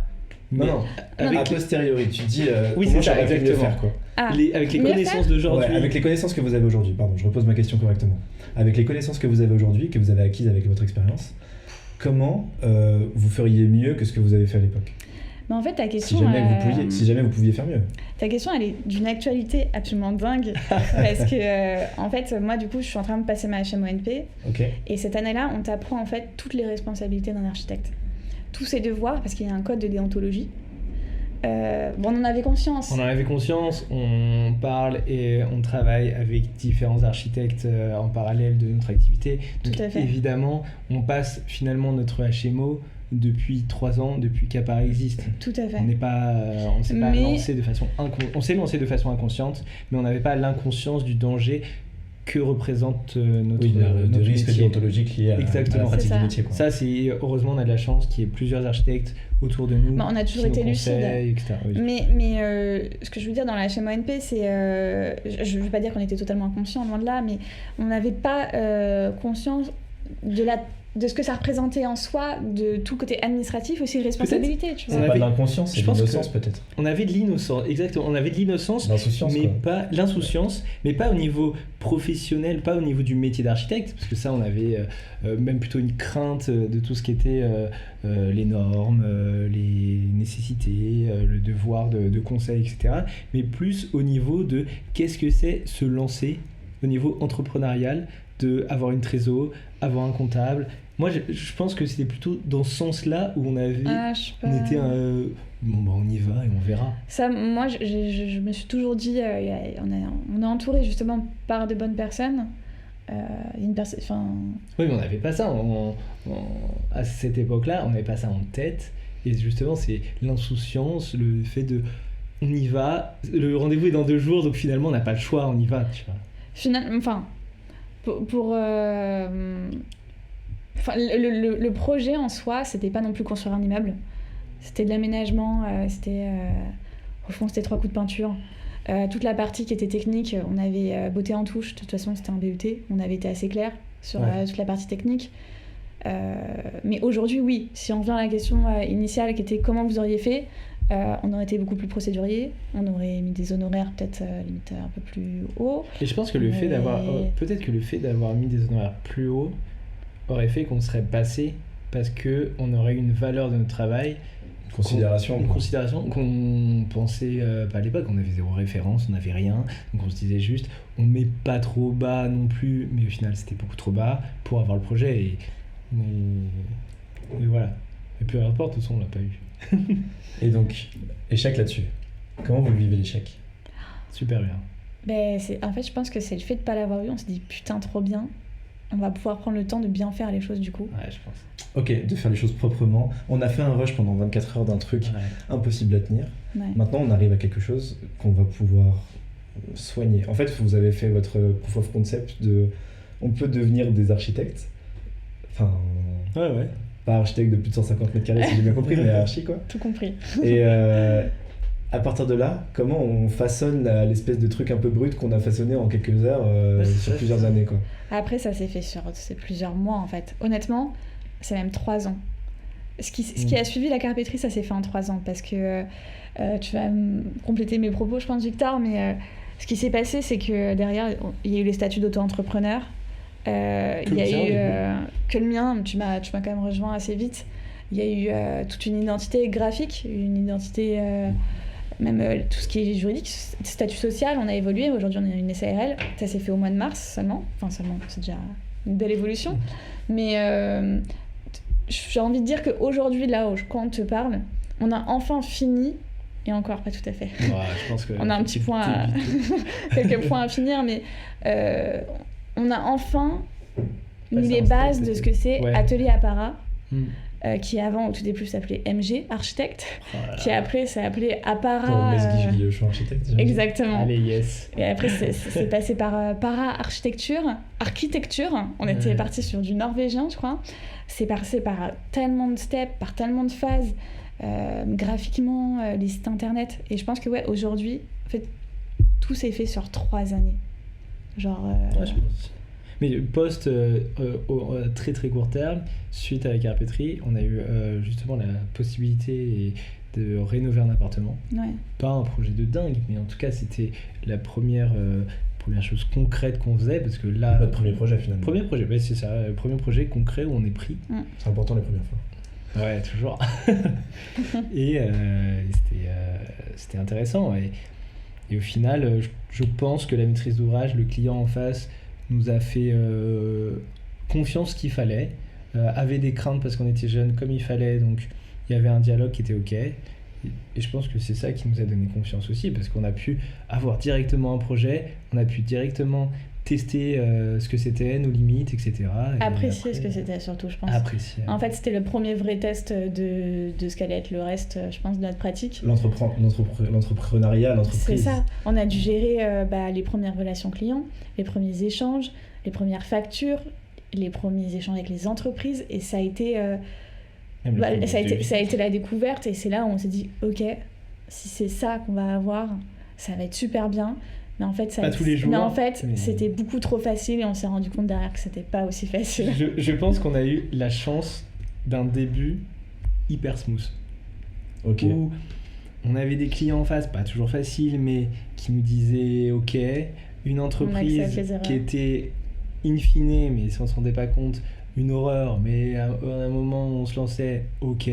Non, Mais non. avec, A posteriori, tu te dis Oui, comment c'est ça, j'aurais pu mieux exactement. faire, quoi. Ah, avec les mieux connaissances faire d'aujourd'hui. Ouais, avec les connaissances que vous avez aujourd'hui, pardon, je repose ma question correctement. Avec les connaissances que vous avez aujourd'hui, que vous avez acquises avec votre expérience, comment vous feriez mieux que ce que vous avez fait à l'époque? Mais en fait, ta Si question, jamais vous pouviez faire mieux. ta question, elle est d'une actualité absolument dingue, parce que, en fait, moi, du coup, je suis en train de passer ma HMONP, Ok. et cette année-là, on t'apprend, en fait, toutes les responsabilités d'un architecte. Tous ses devoirs, parce qu'il y a un code de déontologie. On en avait conscience. On en avait conscience, on parle et on travaille avec différents architectes en parallèle de notre activité. Donc Tout à fait. évidemment, on passe finalement notre HMO depuis 3 ans, depuis qu'Appara existe. Tout à fait. On s'est pas Mais- lancé de façon on s'est lancé de façon inconsciente, mais on n'avait pas l'inconscience du danger que représente notre, Oui, de notre risques métier. déontologiques liés à Exactement. la pratique C'est ça. du métier. Quoi. Ça, c'est heureusement on a de la chance qu'il y ait plusieurs architectes autour de nous. Bah, on a toujours qui nous été lucide. conseillent, etc. Oui. Mais ce que je veux dire dans la HM ONP, c'est. Je ne veux pas dire qu'on était totalement inconscient, loin de là, mais on n'avait pas conscience de ce que ça représentait en soi, de tout le côté administratif, aussi responsabilité, tu C'est vois. On pas avait- de l'inconscience, c'est je de pense l'innocence que- peut-être. On avait de l'innocence, exactement. On avait de l'innocence, L'insouciance, mais quoi. pas l'insouciance, mais pas au niveau professionnel, pas au niveau du métier d'architecte, parce que ça, on avait même plutôt une crainte de tout ce qui était les normes, les nécessités, le devoir de conseil, etc. Mais plus au niveau de qu'est-ce que c'est se lancer au niveau entrepreneurial, de avoir une trésor, avoir un comptable. Moi, je pense que c'était plutôt dans ce sens-là où on avait, Ah, je sais pas. on était bon, bah, on y va et on verra. Ça, moi, je me suis toujours dit, on est entouré justement par de bonnes personnes. Il y a une personne, enfin, Oui, mais on n'avait pas ça à cette époque-là, on n'avait pas ça en tête. Et justement, c'est l'insouciance, le fait de on y va, le rendez-vous est dans 2 jours, donc finalement on n'a pas le choix, on y va, tu vois. enfin, enfin, le projet en soi, c'était pas non plus construire un immeuble. C'était de l'aménagement, au fond, c'était 3 coups de peinture. Toute la partie qui était technique, on avait botté en touche. De toute façon, c'était un BET. On avait été assez clair sur toute la partie technique. Mais aujourd'hui, oui. Si on revient à la question initiale qui était comment vous auriez fait, on aurait été beaucoup plus procédurier. On aurait mis des honoraires peut-être limite un peu plus haut. Et je pense que le fait d'avoir, peut-être que le fait d'avoir mis des honoraires plus hauts aurait fait qu'on serait passé parce que on aurait eu une valeur de notre travail, Considération. une quoi. considération qu'on pensait pas à l'époque, on avait 0 référence, on n'avait rien, donc on se disait juste on met pas trop bas non plus, mais au final c'était beaucoup trop bas pour avoir le projet mais voilà. Et puis à l'aéroport, de toute façon on l'a pas eu. Et donc, échec là-dessus. Comment vous vivez l'échec? Super bien. En fait, je pense que c'est le fait de ne pas l'avoir eu. On se dit putain, trop bien. On va pouvoir prendre le temps de bien faire les choses du coup. Ouais, je pense. Ok, de faire les choses proprement. On a fait un rush pendant 24 heures d'un truc Ouais. impossible à tenir. Ouais. Maintenant, on arrive à quelque chose qu'on va pouvoir soigner. En fait, vous avez fait votre proof of concept de... On peut devenir des architectes. Enfin, Ouais. pas architecte de plus de 150 mètres carrés, si j'ai bien compris, mais archi, quoi. Tout compris. Et à partir de là, comment on façonne l'espèce de truc un peu brut qu'on a façonné en quelques heures sur plusieurs années, quoi. Après, ça s'est fait sur plusieurs mois en fait. Honnêtement, c'est même 3 ans. Ce qui a suivi la carpétrie, ça s'est fait en 3 ans parce que tu vas compléter mes propos, je pense, Victor, mais ce qui s'est passé, c'est que derrière, il y a eu les statuts d'auto-entrepreneur. Il y a eu que le mien, tu m'as quand même rejoint assez vite. Il y a eu toute une identité graphique, une identité, même tout ce qui est juridique, statut social, on a évolué. Aujourd'hui, on a une SARL. Ça s'est fait au mois de mars seulement. Enfin, seulement, c'est déjà une belle évolution. Mais j'ai envie de dire qu'aujourd'hui, là, quand on te parle, on a enfin fini. Et encore, pas tout à fait. Ouais, je pense que On a un petit point, quelques points à finir, mais on a enfin mis les bases de ce que c'est Atelier Appara, qui avant, au tout début, s'appelait MG, architecte, qui après s'est appelé Appara. Pour Metz-Guy Villechon, architecte. j'imagine. Exactement. Allez, yes. Et après, c'est passé par Para-architecture, architecture. On était parti sur du norvégien, je crois. C'est passé par tellement de steps, par tellement de phases. Graphiquement, les sites internet, et je pense que aujourd'hui en fait tout s'est fait sur 3 années, genre Ouais, je pense. Mais post au très très court terme, suite à la carpétrie, on a eu justement la possibilité de rénover un appartement. ouais. Pas un projet de dingue, mais en tout cas c'était la première chose concrète qu'on faisait, parce que là... Votre premier projet, finalement. Premier projet, ouais, c'est ça, le premier projet concret où on est pris. C'est important les premières fois. Ouais, toujours. Et c'était intéressant. Et au final, je pense que la maîtrise d'ouvrage, le client en face, nous a fait confiance qu'il fallait, avait des craintes parce qu'on était jeunes comme il fallait, donc il y avait un dialogue qui était OK. Et je pense que c'est ça qui nous a donné confiance aussi, parce qu'on a pu avoir directement un projet, on a pu directement tester ce que c'était, nos limites, etc. Et Apprécier après, ce que c'était surtout, je pense. Apprécier. En fait, c'était le premier vrai test de ce qu'allait être le reste, je pense, de notre pratique. L'entrepreneuriat, l'entreprise. C'est ça. On a dû gérer les premières relations clients, les premiers échanges, les premières factures, les premiers échanges avec les entreprises. Et ça a été, ça a été la découverte. Et c'est là où on s'est dit, ok, si c'est ça qu'on va avoir, ça va être super bien. Mais en fait, pas tous les jours. Mais en fait, c'était beaucoup trop facile et on s'est rendu compte derrière que c'était pas aussi facile. Je pense qu'on a eu la chance d'un début hyper smooth. Ok. Où on avait des clients en face, pas toujours facile, mais qui nous disaient ok, une entreprise qui était in fine, mais si on se rendait pas compte, une horreur, mais à un moment on se lançait ok.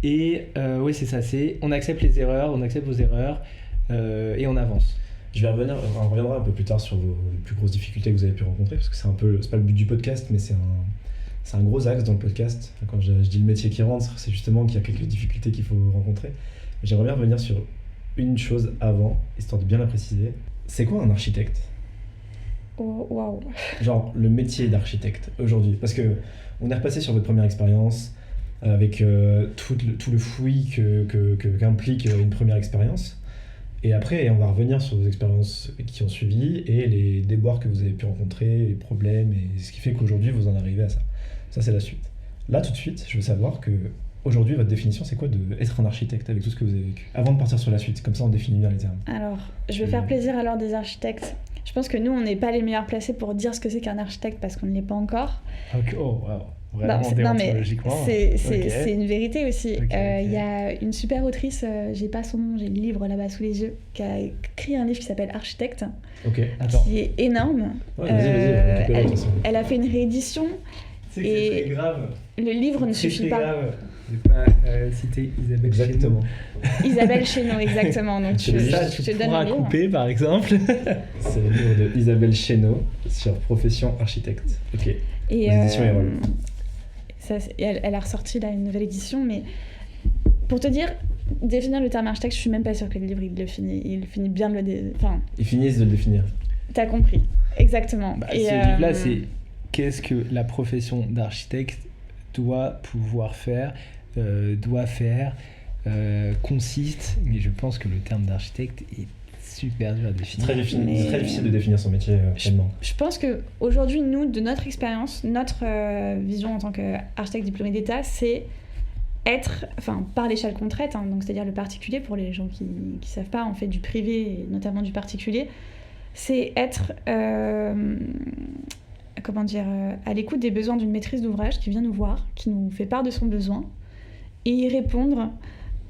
Et oui, c'est ça, on accepte les erreurs, on accepte vos erreurs et on avance. On reviendra un peu plus tard sur les plus grosses difficultés que vous avez pu rencontrer, parce que c'est pas le but du podcast, mais c'est un gros axe dans le podcast. Quand je dis le métier qui rentre, c'est justement qu'il y a quelques difficultés qu'il faut rencontrer. J'aimerais bien revenir sur une chose avant, histoire de bien la préciser. C'est quoi un architecte ? Oh, waouh. Genre le métier d'architecte aujourd'hui, parce que on est repassé sur votre première expérience avec tout le fouillis qu'implique une première expérience. Et après, on va revenir sur vos expériences qui ont suivi et les déboires que vous avez pu rencontrer, les problèmes, et ce qui fait qu'aujourd'hui, vous en arrivez à ça. Ça, c'est la suite. Là, tout de suite, je veux savoir que aujourd'hui, votre définition, c'est quoi d'être un architecte avec tout ce que vous avez vécu ? Avant de partir sur la suite, comme ça, on définit bien les termes. Alors, je vais faire plaisir alors des architectes. Je pense que nous, on n'est pas les meilleurs placés pour dire ce que c'est qu'un architecte parce qu'on ne l'est pas encore. Okay. Oh, wow. Vraiment déontologiquement. C'est une vérité aussi. Okay. Y a une super autrice, j'ai pas son nom, j'ai le livre là-bas sous les yeux, qui a écrit un livre qui s'appelle Architecte, qui est énorme. Ouais, vas-y, elle a fait une réédition. C'est très grave. Le livre ne suffit pas. Grave. Je vais pas citer Isabelle Exactement. Chénaud. Isabelle Chénaud, exactement. Donc tu pourras couper, par exemple. C'est le livre de Isabelle Chénaud sur profession architecte. Ok. Et éditions Erol. Elle a ressorti là une nouvelle édition, mais pour te dire, définir le terme architecte, je suis même pas sûre que le livre il finit bien de le Ils finissent de le définir. T'as compris, exactement. Ce livre-là, c'est qu'est-ce que la profession d'architecte doit pouvoir faire, consiste, mais je pense que le terme d'architecte est super dur à définir. C'est très difficile de définir son métier pleinement. Je pense qu'aujourd'hui, nous, de notre expérience, notre vision en tant qu'architecte diplômé d'État, c'est être, par l'échelle qu'on traite, donc c'est-à-dire le particulier, pour les gens qui ne savent pas, on fait du privé et notamment du particulier, c'est être à l'écoute des besoins d'une maîtrise d'ouvrage qui vient nous voir, qui nous fait part de son besoin, et y répondre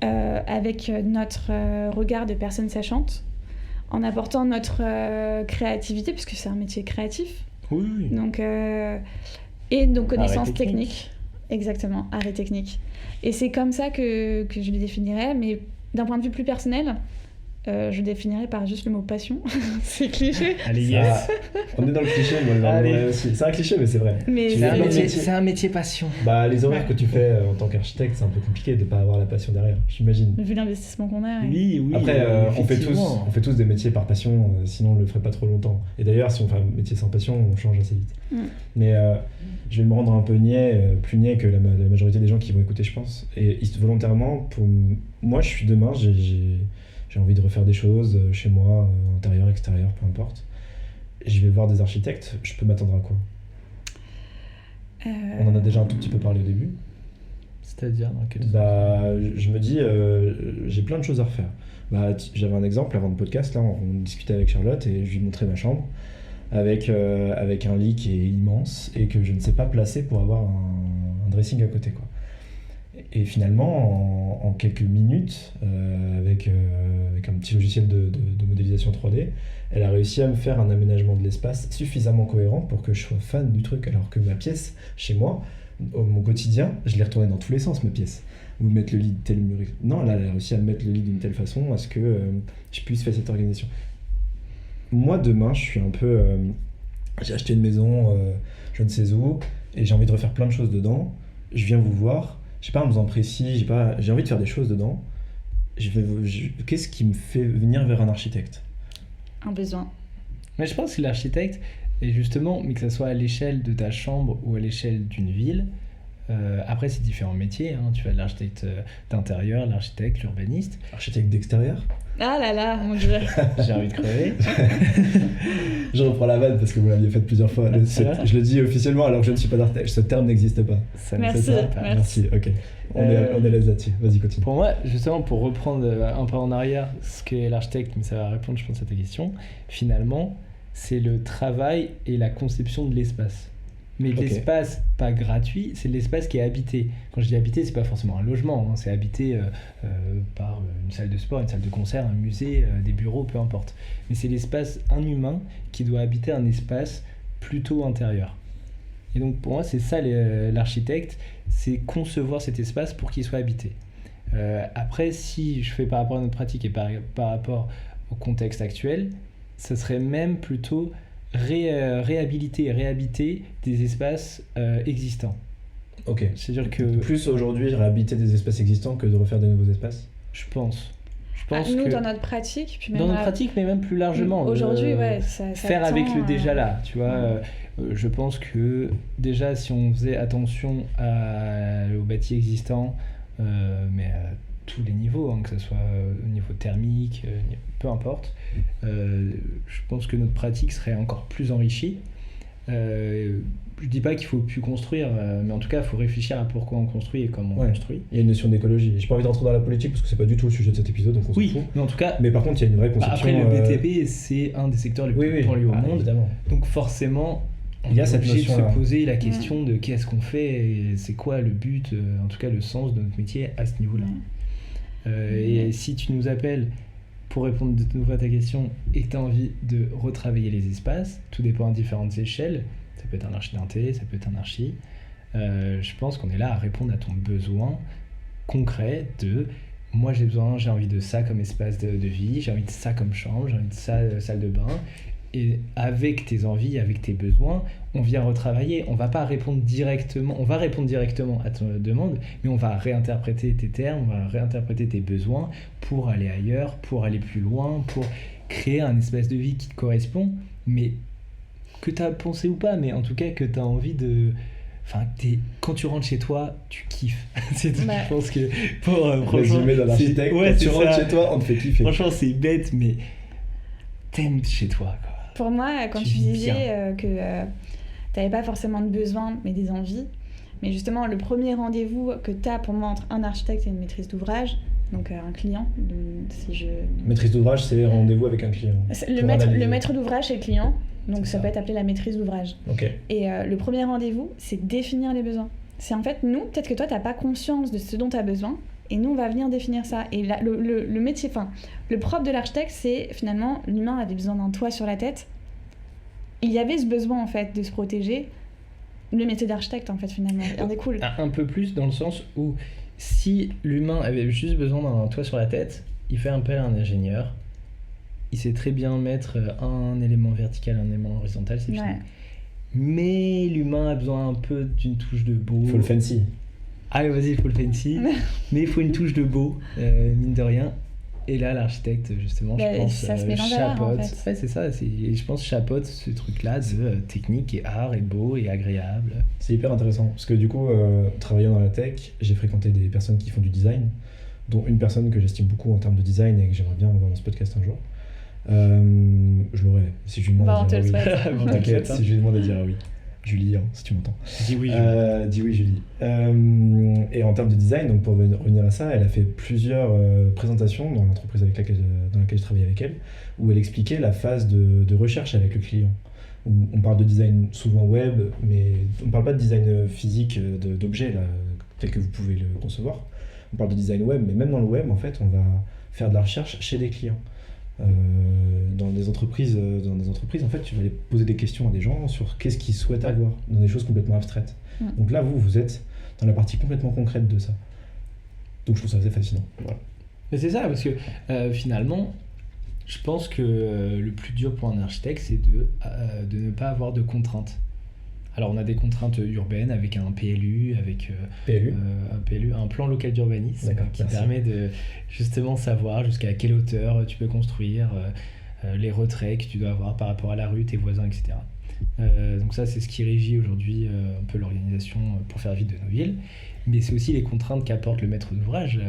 avec notre regard de personne sachante, en apportant notre créativité, puisque c'est un métier créatif. Oui. Donc, et nos connaissances techniques. Exactement, art et technique. Et c'est comme ça que je le définirais, mais d'un point de vue plus personnel, je le définirais par juste le mot passion. C'est cliché. Allez, yes. On est dans le cliché, moi aussi. C'est un cliché, mais c'est vrai. Mais c'est un métier passion. Les horaires que tu fais en tant qu'architecte, c'est un peu compliqué de ne pas avoir la passion derrière, j'imagine. Vu l'investissement qu'on a. Oui. Après, on fait tous des métiers par passion, sinon on ne le ferait pas trop longtemps. Et d'ailleurs, si on fait un métier sans passion, on change assez vite. Mais je vais me rendre un peu plus niais que la majorité des gens qui vont écouter, je pense. Et volontairement, pour moi, je suis demain, j'ai envie de refaire des choses chez moi, intérieur, extérieur, peu importe. Je vais voir des architectes, je peux m'attendre à quoi ? On en a déjà un tout petit peu parlé au début. C'est-à-dire dans quel je me dis, j'ai plein de choses à refaire. J'avais un exemple avant le podcast, là, on discutait avec Charlotte et je lui montrais ma chambre avec un lit qui est immense et que je ne sais pas placer pour avoir un dressing à côté, quoi. Et finalement, en quelques minutes, avec un petit logiciel de modélisation 3D, elle a réussi à me faire un aménagement de l'espace suffisamment cohérent pour que je sois fan du truc, alors que ma pièce, chez moi, mon quotidien, je l'ai retourné dans tous les sens, ma pièce. Ou mettre le lit de tel mur. Non, là, elle a réussi à mettre le lit d'une telle façon à ce que je puisse faire cette organisation. Moi, demain, je suis un peu... j'ai acheté une maison, je ne sais où, et j'ai envie de refaire plein de choses dedans. Je viens vous voir. J'ai pas un besoin précis, j'ai envie de faire des choses dedans. Qu'est-ce qui me fait venir vers un architecte ? Un besoin. Mais je pense que l'architecte, et justement, mais que ça soit à l'échelle de ta chambre ou à l'échelle d'une ville, après c'est différents métiers, hein. Tu as l'architecte d'intérieur, l'architecte, l'urbaniste. Architecte d'extérieur. Ah là là, mon dieu. J'ai envie de crever. Je reprends la vanne parce que vous l'aviez faite plusieurs fois. Je le dis officiellement alors que je ne suis pas d'architecte. Ce terme n'existe pas. Ça Merci, n'existe pas. merci. Ok. On est là-dessus. Vas-y, continue. Pour moi, justement, pour reprendre un peu en arrière ce qu'est l'architecte, mais ça va répondre, je pense, à ta question, finalement, c'est le travail et la conception de l'espace. Mais Ok. l'espace pas gratuit, c'est l'espace qui est habité. Quand je dis habité, c'est pas forcément un logement, hein, c'est habité par une salle de sport, une salle de concert, un musée, des bureaux, peu importe. Mais c'est l'espace, un humain qui doit habiter un espace plutôt intérieur. Et donc pour moi, c'est ça l'architecte, c'est concevoir cet espace pour qu'il soit habité. Après, si je fais par rapport à notre pratique et par rapport au contexte actuel, ça serait même plutôt réhabiliter des espaces existants. Ok. C'est-à-dire que Plus aujourd'hui, réhabiter des espaces existants que de refaire de nouveaux espaces. je pense Nous, que dans notre pratique, puis même dans notre pratique, mais même plus largement, aujourd'hui, ouais, ça faire tend avec le à- déjà là, tu vois. Je pense que déjà, si on faisait attention au bâti existant, mais à tous les niveaux, hein, que ce soit au niveau thermique, peu importe, je pense que notre pratique serait encore plus enrichie. Je dis pas qu'il faut plus construire, mais en tout cas, il faut réfléchir à pourquoi on construit et comment on Ouais. construit. Il y a une notion d'écologie. J'ai pas envie d'entrer dans la politique parce que c'est pas du tout le sujet de cet épisode, donc on s'en Oui, fout. mais en tout cas, Mais par contre, il y a une vraie bah, conception. après le BTP, c'est un des secteurs les plus pollués au monde. Évidemment. Donc forcément, on Il y a est cette obligé de se notion-là. poser la question de qu'est-ce qu'on fait et c'est quoi le but, en tout cas le sens de notre métier à ce niveau-là. Et si tu nous appelles pour répondre de nouveau à ta question et que tu as envie de retravailler les espaces, tout dépend à différentes échelles, ça peut être un archi d'inté, ça peut être un archi, je pense qu'on est là à répondre à ton besoin concret de moi j'ai envie de ça comme espace de vie, j'ai envie de ça comme chambre, j'ai envie de ça salle de bain. Et avec tes envies, avec tes besoins, on vient retravailler. On va pas répondre directement, on va répondre directement à ton demande, mais on va réinterpréter tes termes, on va réinterpréter tes besoins pour aller ailleurs, pour aller plus loin, pour créer un espace de vie qui te correspond, mais que tu as pensé ou pas, mais en tout cas que tu as envie de... Enfin, quand tu rentres chez toi, tu kiffes. C'est tout. Ouais. Je pense que pour Résumé d'un architecte, ouais, quand tu c'est rentres ça. chez toi, on te fait kiffer. Franchement, c'est bête, mais t'aimes chez toi, quoi. Pour moi, quand Tu tu vis disais bien. que tu n'avais pas forcément de besoins, mais des envies, mais justement, le premier rendez-vous que tu as pour moi entre un architecte et une maîtrise d'ouvrage, donc un client, si je... Maîtrise d'ouvrage, c'est rendez-vous avec un client. Le Pour maître, analyser. le maître d'ouvrage, c'est le client, donc C'est ça ça. peut être appelé la maîtrise d'ouvrage. Ok. Et le premier rendez-vous, c'est définir les besoins. C'est en fait, nous, peut-être que toi, tu n'as pas conscience de ce dont tu as besoin, et nous, on va venir définir ça. Et là, le métier, enfin, le propre de l'architecte, c'est finalement, l'humain avait besoin d'un toit sur la tête. Il y avait ce besoin, en fait, de se protéger. Le métier d'architecte, en fait, finalement, il en découle. Un peu plus dans le sens où si l'humain avait juste besoin d'un toit sur la tête, il fait appel à un ingénieur. Il sait très bien mettre un élément vertical, un élément horizontal, c'est fini. Ouais. Mais l'humain a besoin un peu d'une touche de beau. Il faut le fancy. Allez, vas-y, il faut le fancy. Mais il faut une touche de beau, mine de rien. Et là, l'architecte, justement, Bah, je pense, ça se mélange à l'art, en chapeaute. fait. Ouais, c'est ça. Je pense chapeaute ce truc-là de technique et art et beau et agréable. C'est hyper intéressant parce que du coup, travaillant dans la tech, j'ai fréquenté des personnes qui font du design, dont une personne que j'estime beaucoup en termes de design et que j'aimerais bien avoir dans ce podcast un jour. Je l'aurais, si je lui demande Bah, on à te dire le oui. souhaite. Bon, T'inquiète, hein. si je lui demande à dire oui. Julie, hein, si tu m'entends. Dis oui, Dis oui, Julie. Et en termes de design, donc pour revenir à ça, elle a fait plusieurs présentations dans l'entreprise dans laquelle je travaillais avec elle, où elle expliquait la phase de recherche avec le client. On parle de design souvent web, mais on ne parle pas de design physique d'objets là, tel que vous pouvez le concevoir. On parle de design web, mais même dans le web, en fait, on va faire de la recherche chez des clients. Dans des entreprises, en fait, tu vas aller poser des questions à des gens sur qu'est-ce qu'ils souhaitent avoir, dans des choses complètement abstraites. Mm. Donc là, vous êtes dans la partie complètement concrète de ça. Donc je trouve ça assez fascinant. Voilà. Mais c'est ça, parce que finalement, je pense que le plus dur pour un architecte, c'est de ne pas avoir de contraintes. Alors on a des contraintes urbaines avec un PLU, avec PLU. un plan local d'urbanisme D'accord, qui merci. permet de justement savoir jusqu'à quelle hauteur tu peux construire, les retraits que tu dois avoir par rapport à la rue, tes voisins, etc. Donc ça, c'est ce qui régit aujourd'hui un peu l'organisation pour faire vivre de nos villes. Mais c'est aussi les contraintes qu'apporte le maître d'ouvrage.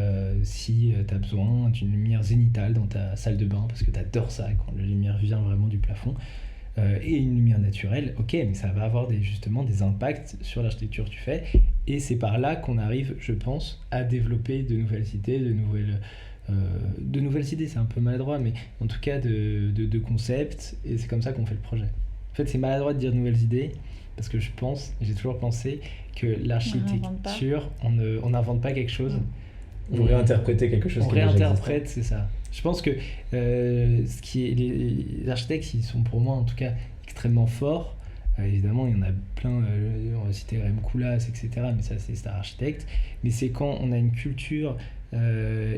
Si tu as besoin d'une lumière zénitale dans ta salle de bain, parce que tu adores ça, quand la lumière vient vraiment du plafond, et une lumière naturelle, ok, mais ça va avoir justement des impacts sur l'architecture que tu fais. Et c'est par là qu'on arrive, je pense, à développer de nouvelles idées, de nouvelles idées, c'est un peu maladroit, mais en tout cas de concepts, et c'est comme ça qu'on fait le projet. En fait, c'est maladroit de dire de nouvelles idées, parce que j'ai toujours pensé que l'architecture, on n'invente pas quelque chose. Vous réinterprétez quelque chose on qui est déjà réinterprète, c'est ça. Je pense que les architectes, ils sont pour moi en tout cas extrêmement forts. Évidemment, il y en a plein, on va citer Rem Koolhaas, etc., mais ça, c'est Star Architect. Mais c'est quand on a une culture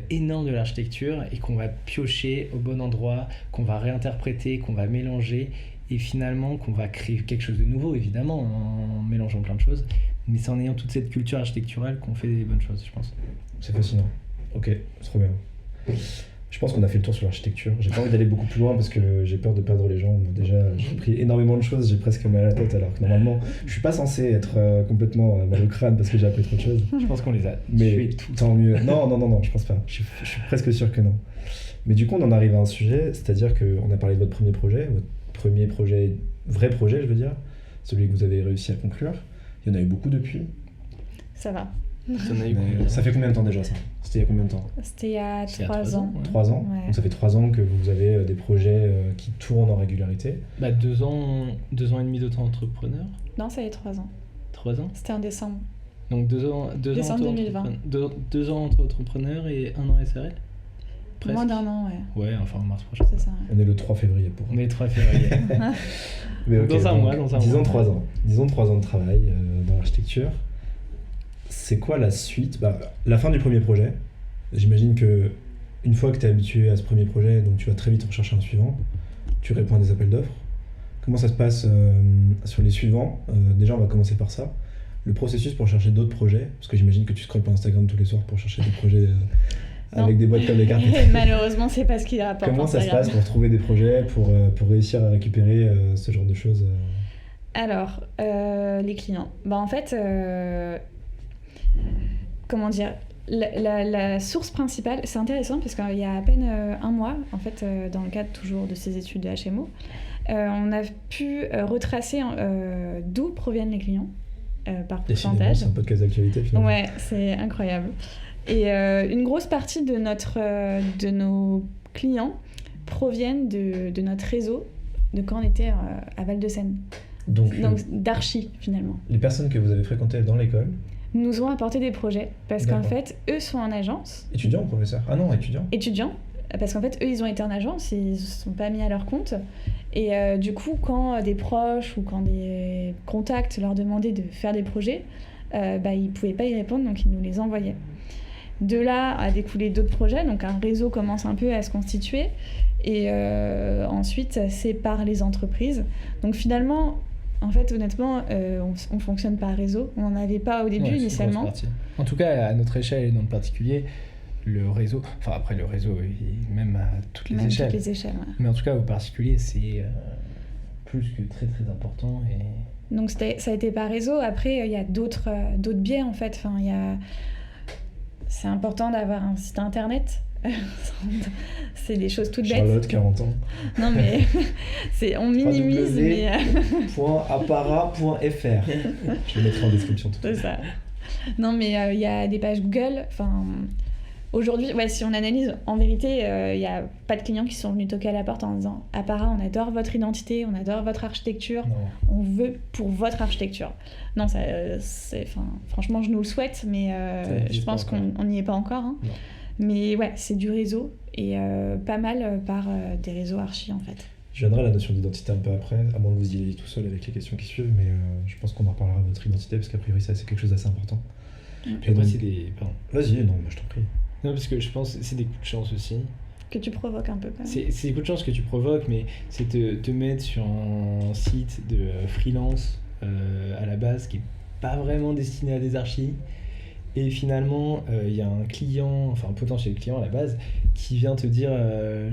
énorme de l'architecture et qu'on va piocher au bon endroit, qu'on va réinterpréter, qu'on va mélanger, et finalement qu'on va créer quelque chose de nouveau, évidemment, en mélangeant plein de choses. Mais c'est en ayant toute cette culture architecturale qu'on fait des bonnes choses, je pense. C'est fascinant. Ok, c'est trop bien. Je pense qu'on a fait le tour sur l'architecture. J'ai pas envie d'aller beaucoup plus loin parce que j'ai peur de perdre les gens. Moi, déjà, j'ai appris énormément de choses, j'ai presque mal à la tête, alors que normalement, je suis pas censé être complètement mal au crâne parce que j'ai appris trop de choses. Je pense qu'on les a Mais tués tous. tant mieux. Non, je pense pas. Je suis presque sûr que non. Mais du coup, on en arrive à un sujet, c'est-à-dire qu'on a parlé de votre premier projet, vrai projet, je veux dire, celui que vous avez réussi à conclure. Il y en a eu beaucoup depuis. Ça va. Ça fait combien de temps déjà, ça ? C'était il y a combien de temps ? C'était il y a 3 ans. Ouais. 3 ans ? Ouais. Donc ça fait 3 ans que vous avez des projets qui tournent en régularité. 2 ans et demi d'auto-entrepreneur. Non, ça fait 3 ans. 3 ans. C'était en décembre. Donc 2 ans Décembre 2020. 2 ans auto-entrepreneur et 1 an SRL. Presque. Moins d'1 an, ouais. Ouais, enfin en mars prochain. C'est ça. On est le 3 février pour. On est 3 février. Mais ok, Dans un donc, mois. Disons 3 ans. Disons 3 ans de travail dans l'architecture. C'est quoi la suite ? La fin du premier projet. J'imagine que une fois que tu es habitué à ce premier projet, donc tu vas très vite en chercher un suivant. Tu réponds à des appels d'offres. Comment ça se passe sur les suivants ? Déjà, on va commencer par ça. Le processus pour chercher d'autres projets, parce que j'imagine que tu scrolles pas Instagram tous les soirs pour chercher des projets avec des boîtes comme des cartes. Malheureusement, c'est pas ce qui rapporte. Comment ça se passe pour trouver des projets, pour réussir à récupérer ce genre de choses Alors, les clients. En fait, comment dire, la source principale, c'est intéressant parce qu'il y a à peine 1 mois, en fait, dans le cadre toujours de ces études de HMO, on a pu retracer d'où proviennent les clients par pourcentage. C'est un podcast d'actualité finalement. Ouais, c'est incroyable. Et une grosse partie de nos clients proviennent de notre réseau de quand on était à Val-de-Seine. Donc d'archi finalement. Les personnes que vous avez fréquentées dans l'école nous ont apporté des projets parce qu'en fait, eux sont en agence. Étudiants ou professeurs ? Ah non, étudiants. Étudiants, parce qu'en fait, eux, ils ont été en agence et ils ne se sont pas mis à leur compte. Et du coup, quand des proches ou quand des contacts leur demandaient de faire des projets, ils ne pouvaient pas y répondre, donc ils nous les envoyaient. De là a découlé d'autres projets, donc un réseau commence un peu à se constituer. Et ensuite, c'est par les entreprises. Donc finalement, en fait, honnêtement, on fonctionne par réseau. On n'en avait pas au début initialement. En tout cas, à notre échelle et dans le particulier, le réseau, enfin après le réseau, même à toutes les échelles. Toutes les échelles, ouais. Mais en tout cas, au particulier, c'est plus que très très important. Et... Donc ça a été par réseau. Après, il y a d'autres biais en fait. Enfin, c'est important d'avoir un site internet. C'est des choses toutes bêtes. Charlotte, 40 ans. Non mais on minimise. .apparat.fr. Je le mettrai en description tout à l'heure. C'est ça. Non mais il y a des pages Google. Enfin, aujourd'hui, si on analyse, en vérité, il n'y a pas de clients qui sont venus toquer à la porte en disant « Apparat, on adore votre identité, on adore votre architecture, on veut pour votre architecture. » Non, franchement, je nous le souhaite, mais je pense qu'on n'y est pas encore. Hein. Mais ouais, c'est du réseau et pas mal par des réseaux archi en fait. Je viendrai à la notion d'identité un peu après, à moins que vous y ayez tout seul avec les questions qui suivent, mais je pense qu'on en reparlera de votre identité parce qu'a priori ça c'est quelque chose d'assez important. Et après, c'est des... Pardon. Vas-y, non, je t'en prie. Non, parce que je pense que c'est des coups de chance aussi. Que tu provoques un peu quand même. C'est des coups de chance que tu provoques, mais c'est te mettre sur un site de freelance à la base qui n'est pas vraiment destiné à des archis. Et finalement, il y a un client, enfin un potentiel client à la base, qui vient te dire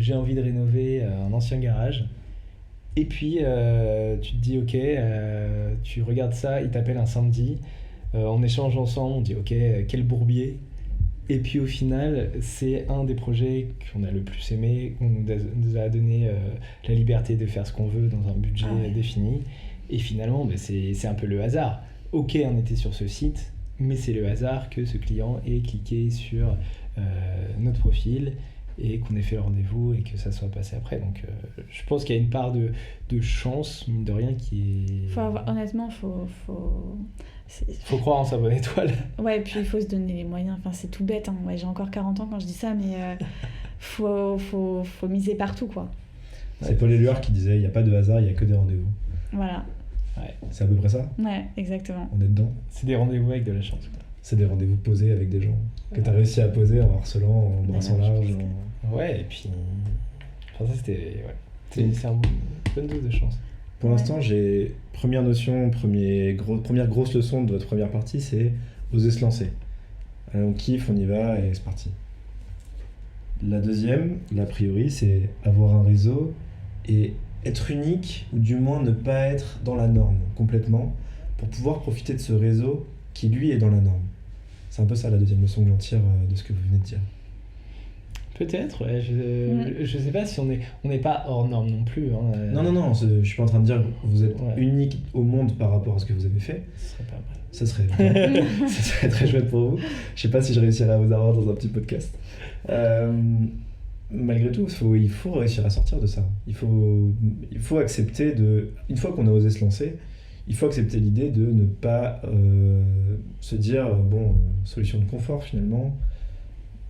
j'ai envie de rénover un ancien garage. Et puis tu te dis ok, tu regardes ça, il t'appelle un samedi, on échange ensemble, on dit ok, quel bourbier. Et puis au final, c'est un des projets qu'on a le plus aimé, qu'on nous a donné la liberté de faire ce qu'on veut dans un budget défini. Et finalement, c'est un peu le hasard. Ok, on était sur ce site, mais c'est le hasard que ce client ait cliqué sur notre profil et qu'on ait fait le rendez-vous et que ça soit passé après. Donc je pense qu'il y a une part de chance, mine de rien, qui est... Honnêtement, faut croire en sa bonne étoile. Ouais, et puis il faut se donner les moyens. Enfin, c'est tout bête, hein. Ouais, j'ai encore 40 ans quand je dis ça, mais faut miser partout, quoi. C'est Paul Éluard qui disait « il n'y a pas de hasard, il n'y a que des rendez-vous ». Voilà. Ouais. C'est à peu près ça ? Ouais, exactement. On est dedans ? C'est des rendez-vous avec de la chance, quoi. C'est des rendez-vous posés avec des gens que tu as réussi à poser en harcelant, en brassant large. Ouais, et puis... Enfin, ça, c'était... Ouais. C'est une bonne dose de chance. Pour l'instant, j'ai première notion, première grosse leçon de votre première partie, c'est oser se lancer. Allez, on kiffe, on y va et c'est parti. La deuxième, l'a priori, c'est avoir un réseau et être unique, ou du moins ne pas être dans la norme complètement, pour pouvoir profiter de ce réseau qui, lui, est dans la norme. C'est un peu ça la deuxième leçon que j'en tire de ce que vous venez de dire. Peut-être, ouais. Je sais pas si on n'est pas hors norme non plus. Hein. Non, je suis pas en train de dire que vous êtes unique au monde par rapport à ce que vous avez fait. Ce serait pas mal. Ça serait très chouette pour vous. Je sais pas si je réussirai à vous avoir dans un petit podcast. Malgré tout, il faut réussir à sortir de ça. Il faut accepter une fois qu'on a osé se lancer, il faut accepter l'idée de ne pas se dire solution de confort finalement.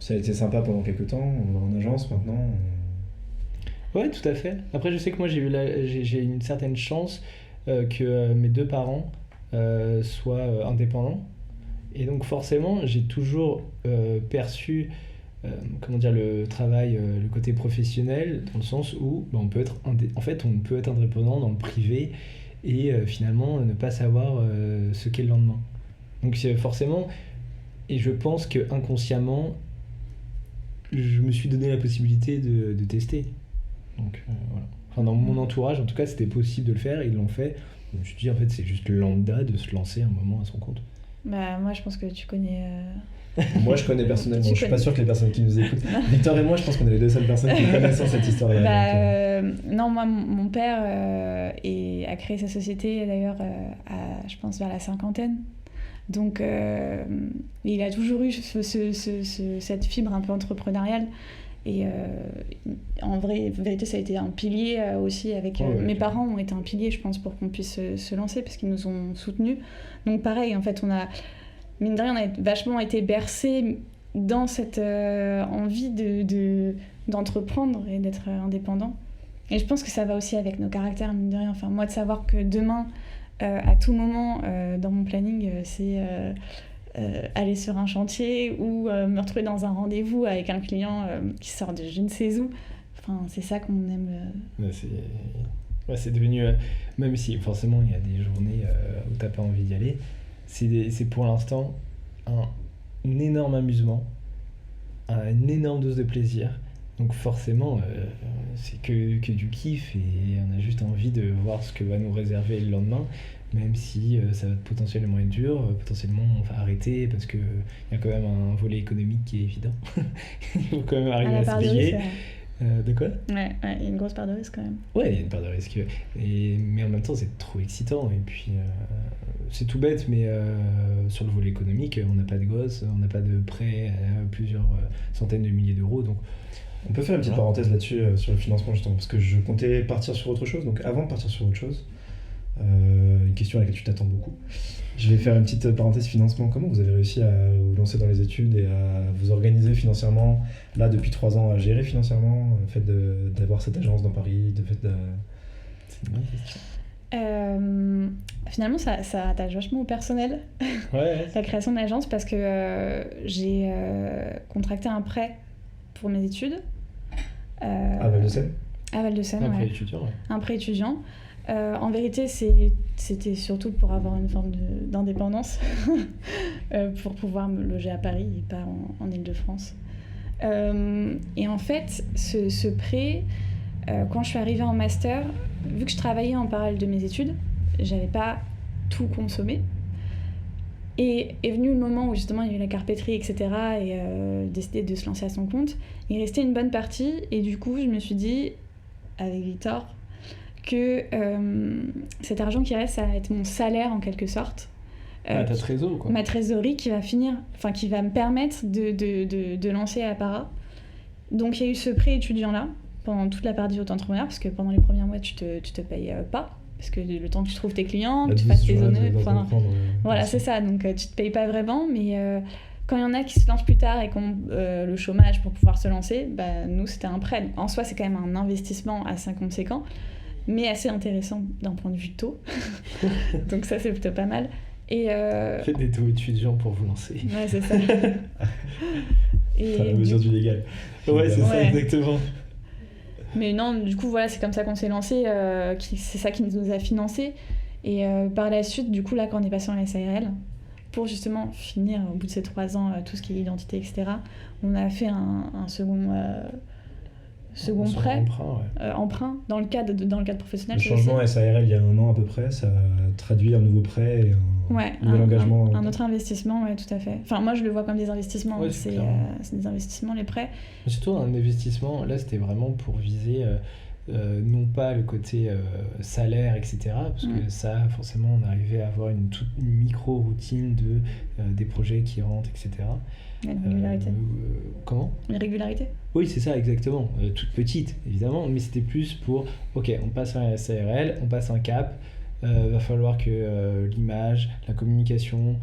Ça a été sympa pendant quelques temps, on va en agence maintenant. Ouais, tout à fait. Après, je sais que moi j'ai une certaine chance que mes deux parents soient indépendants. Et donc forcément, j'ai toujours perçu le travail, le côté professionnel, dans le sens où on peut être indépendant dans le privé et finalement ne pas savoir ce qu'est le lendemain. Donc forcément, et je pense que inconsciemment, je me suis donné la possibilité de tester. Donc voilà. Enfin, dans mon entourage, en tout cas, c'était possible de le faire, ils l'ont fait. Je me suis dit, en fait, c'est juste lambda de se lancer un moment à son compte. Bah, moi, je pense que tu connais... Moi, je connais personnellement. Je suis pas sûr que les personnes qui nous écoutent... Victor et moi, je pense qu'on est les deux seules personnes qui connaissent cette histoire-là. Non, moi, mon père a créé sa société, d'ailleurs, je pense, vers la cinquantaine. Donc, il a toujours eu cette fibre un peu entrepreneuriale. Et en vérité, ça a été un pilier aussi avec... mes parents ont été un pilier, je pense, pour qu'on puisse se lancer, parce qu'ils nous ont soutenus. Donc pareil, en fait, mine de rien, on a vachement été bercés dans cette envie d'entreprendre et d'être indépendant. Et je pense que ça va aussi avec nos caractères, mine de rien. Enfin, moi, de savoir que demain, à tout moment, dans mon planning, c'est... aller sur un chantier ou me retrouver dans un rendez-vous avec un client qui sort de je ne sais où. Enfin, c'est ça qu'on aime. C'est devenu, même si forcément il y a des journées où t'as pas envie d'y aller, c'est pour l'instant un énorme amusement, une énorme dose de plaisir. Donc forcément, c'est que du kiff et on a juste envie de voir ce que va nous réserver le lendemain. Même si ça va potentiellement être dur, potentiellement on va arrêter parce qu'il y a quand même un volet économique qui est évident. Il faut quand même arriver à se payer. De quoi ? Ouais, il y a une grosse part de risque quand même. Ouais, il y a une part de risque. Mais en même temps, c'est trop excitant. Et puis, c'est tout bête, mais sur le volet économique, on n'a pas de gosses, on n'a pas de prêts à plusieurs centaines de milliers d'euros. Donc, on peut faire une petite parenthèse là-dessus sur le financement justement, parce que je comptais partir sur autre chose. Donc avant de partir sur autre chose, une question à laquelle tu t'attends beaucoup. Je vais faire une petite parenthèse financement. Comment vous avez réussi à vous lancer dans les études et à vous organiser financièrement, là depuis 3 ans, à gérer financièrement, le fait d'avoir cette agence dans Paris, C'est une bonne question. Finalement, ça attache vachement au personnel, Ouais. la création de l'agence, parce que j'ai contracté un prêt pour mes études. À Val-de-Seine ? À Val-de-Seine, Un ouais. prêt étudiant, ouais. Un prêt étudiant. En vérité, c'était surtout pour avoir une forme d'indépendance, pour pouvoir me loger à Paris et pas en Île-de-France. Et en fait, ce prêt, quand je suis arrivée en master, vu que je travaillais en parallèle de mes études, j'avais pas tout consommé. Et est venu le moment où justement il y a eu la carpétrie, etc. et décidé de se lancer à son compte. Il restait une bonne partie et du coup je me suis dit, avec Victor, que cet argent qui reste, ça va être mon salaire en quelque sorte. Ta trésor, quoi. Ma trésorerie qui va qui va me permettre de lancer Apara. Donc il y a eu ce prêt étudiant-là pendant toute la partie auto-entrepreneur, parce que pendant les premiers mois tu te payes pas. Parce que le temps que tu trouves tes clients, que tu fasses tes honneurs, voilà, c'est ça. Donc tu te payes pas vraiment, mais quand il y en a qui se lancent plus tard et qui ont le chômage pour pouvoir se lancer, nous c'était un prêt. En soi, c'est quand même un investissement assez conséquent, mais assez intéressant d'un point de vue taux. Donc ça, c'est plutôt pas mal. Et faites des taux étudiants pour vous lancer. Ouais, c'est ça. Et à la mesure du légal. Ouais, c'est ça, exactement. Mais non, du coup, voilà, c'est comme ça qu'on s'est lancé, c'est ça qui nous a financé. Et par la suite, du coup, là, quand on est passé en SARL, pour justement finir, au bout de ces 3 ans, tout ce qui est identité, etc., on a fait un second prêt, emprunt, dans le cadre professionnel. Le changement SARL il y a 1 an à peu près, ça traduit un nouveau prêt et un nouvel engagement. Un autre investissement, ouais, tout à fait. Enfin, moi, je le vois comme des investissements. Ouais, c'est des investissements, les prêts. Mais surtout, un investissement, là, c'était vraiment pour viser non pas le côté salaire, etc. Parce que ça, forcément, on arrivait à avoir une micro-routine des projets qui rentrent, etc. Une régularité. Comment ? Une régularité. Oui, c'est ça, exactement. Toute petite, évidemment, mais c'était plus pour, ok, on passe à un SARL, on passe un cap, va falloir que l'image, la communication,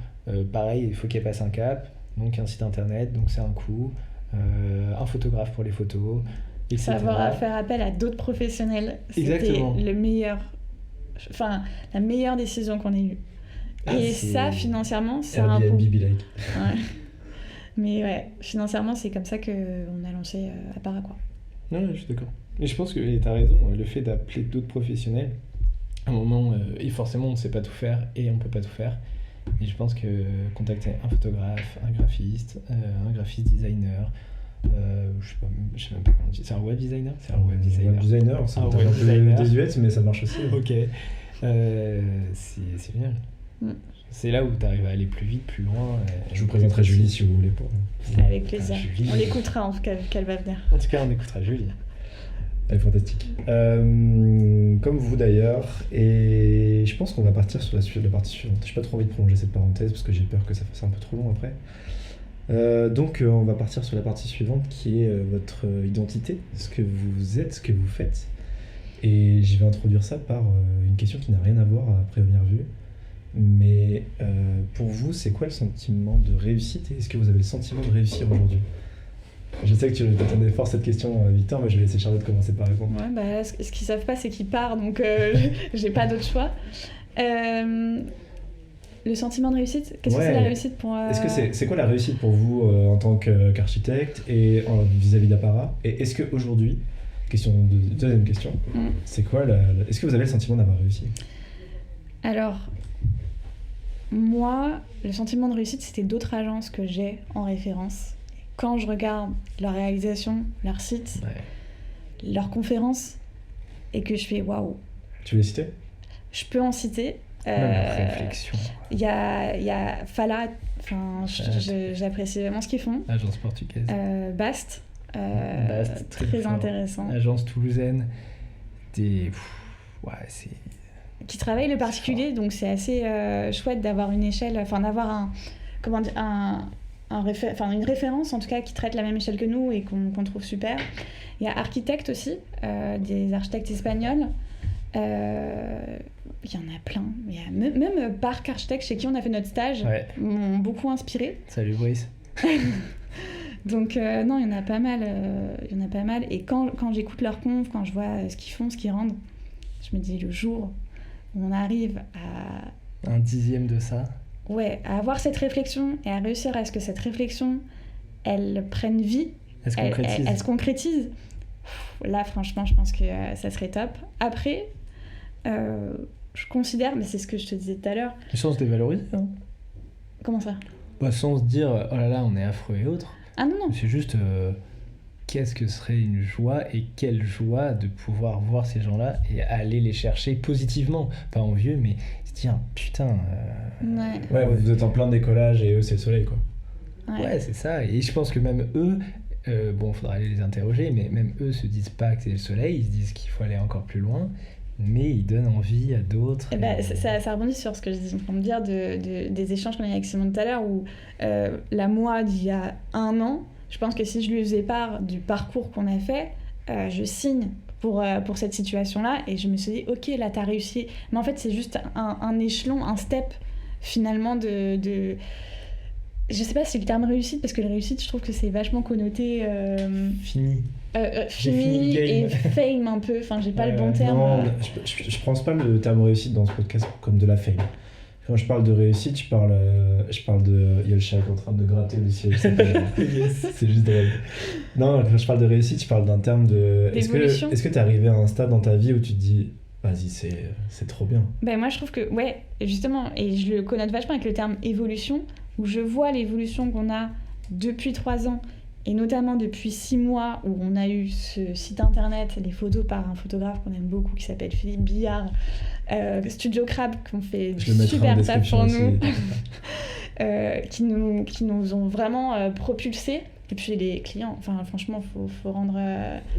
pareil, il faut qu'elle passe un cap, donc un site internet, donc c'est un coût, un photographe pour les photos, etc. Savoir faire appel à d'autres professionnels, c'était la meilleure décision qu'on ait eue. Et ça, financièrement, c'est un coût. Ouais. Mais ouais, financièrement, c'est comme ça qu'on a lancé Apara, quoi. Non, je suis d'accord. Et je pense que t'as raison, le fait d'appeler d'autres professionnels, à un moment, et forcément, on ne sait pas tout faire et on ne peut pas tout faire. Et je pense que contacter un photographe, un graphiste designer, je sais même pas comment on dit. C'est un web designer ? C'est un web designer. C'est un web designer. Désuète, mais ça marche aussi. Ok. C'est génial. C'est là où tu arrives à aller plus vite, plus loin. Je vous présenterai Julie si vous voulez. Avec plaisir. On l'écoutera en tout cas, qu'elle va venir. En tout cas, on écoutera Julie. Elle est fantastique. Comme vous d'ailleurs. Et je pense qu'on va partir sur la partie suivante. Je n'ai pas trop envie de prolonger cette parenthèse parce que j'ai peur que ça fasse un peu trop long après. Donc on va partir sur la partie suivante qui est votre identité, ce que vous êtes, ce que vous faites. Et je vais introduire ça par une question qui n'a rien à voir à première vue. Mais pour vous, c'est quoi le sentiment de réussite et est-ce que vous avez le sentiment de réussir aujourd'hui ? Je sais que tu t'attendais fort cette question, Victor, mais je vais laisser Charlotte commencer par répondre. Ouais, ce qu'ils savent pas, c'est qu'il part, donc j'ai pas d'autre choix. Le sentiment de réussite, qu'est-ce que c'est la réussite pour... Est-ce que c'est quoi la réussite pour vous en tant qu'architecte et vis-à-vis d'Apara ? Et est-ce qu'aujourd'hui, deuxième question, c'est quoi est-ce que vous avez le sentiment d'avoir réussi ? Alors, moi, le sentiment de réussite, c'était d'autres agences que j'ai en référence. Quand je regarde leur réalisation, leur site, leurs conférences, et que je fais waouh. Tu veux les citer ? Je peux en citer. Réflexion. Il y a Fala, j'apprécie vraiment ce qu'ils font. Agence portugaise. Bast, très intéressant. Agence toulousaine. C'est... Qui travaille le particulier, donc c'est assez chouette d'avoir une échelle, d'avoir une référence en tout cas qui traite la même échelle que nous et qu'on trouve super. Il y a Architecte aussi, des architectes espagnols. Il y en a plein. Il y a même Parc Architecte chez qui on a fait notre stage m'ont beaucoup inspiré. Salut Brice. Donc non, il y en a pas mal. Et quand j'écoute leurs confs, quand je vois ce qu'ils font, ce qu'ils rendent, je me dis le jour où on arrive à... 1/10 de ça. Ouais, à avoir cette réflexion et à réussir à ce que cette réflexion, elle prenne vie, elle se concrétise. Là, franchement, je pense que ça serait top. Après, je considère, mais c'est ce que je te disais tout à l'heure... Sans se dévaloriser, hein. Comment ça ? Sans se dire, oh là là, on est affreux et autres. Ah non, non. C'est juste qu'est-ce que serait une joie et quelle joie de pouvoir voir ces gens-là et aller les chercher positivement, pas envieux, mais se dire putain. Ouais. Ouais, vous êtes en plein décollage et eux, c'est le soleil, quoi. Ouais, c'est ça. Et je pense que même eux, bon, faudra aller les interroger, mais même eux se disent pas que c'est le soleil, ils se disent qu'il faut aller encore plus loin, mais ils donnent envie à d'autres. Et bah, ça rebondit sur ce que je disais en train de dire des échanges qu'on a eu avec Simon tout à l'heure, où la moi d'il y a 1 an, je pense que si je lui faisais part du parcours qu'on a fait, je signe pour cette situation-là, et je me suis dit, ok, là t'as réussi. Mais en fait, c'est juste un échelon, un step, finalement, de... Je sais pas si le terme réussite, parce que la réussite, je trouve que c'est vachement connoté... Fini. Fini et fame un peu, enfin j'ai pas le bon terme. Non, je pense pas le terme réussite dans ce podcast comme de la fame. Quand je parle de réussite, je parle de... Il y a le chat qui est en train de gratter le siège. C'est juste drôle. Non, quand je parle de réussite, je parle d'un terme de... Est-ce que t'es arrivé à un stade dans ta vie où tu te dis, vas-y, c'est trop bien? Ben moi je trouve que, ouais, justement, et je le connote vachement avec le terme évolution, où je vois l'évolution qu'on a depuis 3 ans, et notamment depuis 6 mois où on a eu ce site internet, les photos par un photographe qu'on aime beaucoup qui s'appelle Philippe Billard, Studio Crab, qu'on fait du super taf pour nous, qui nous ont vraiment propulsés. Et puis les clients, enfin franchement, faut rendre...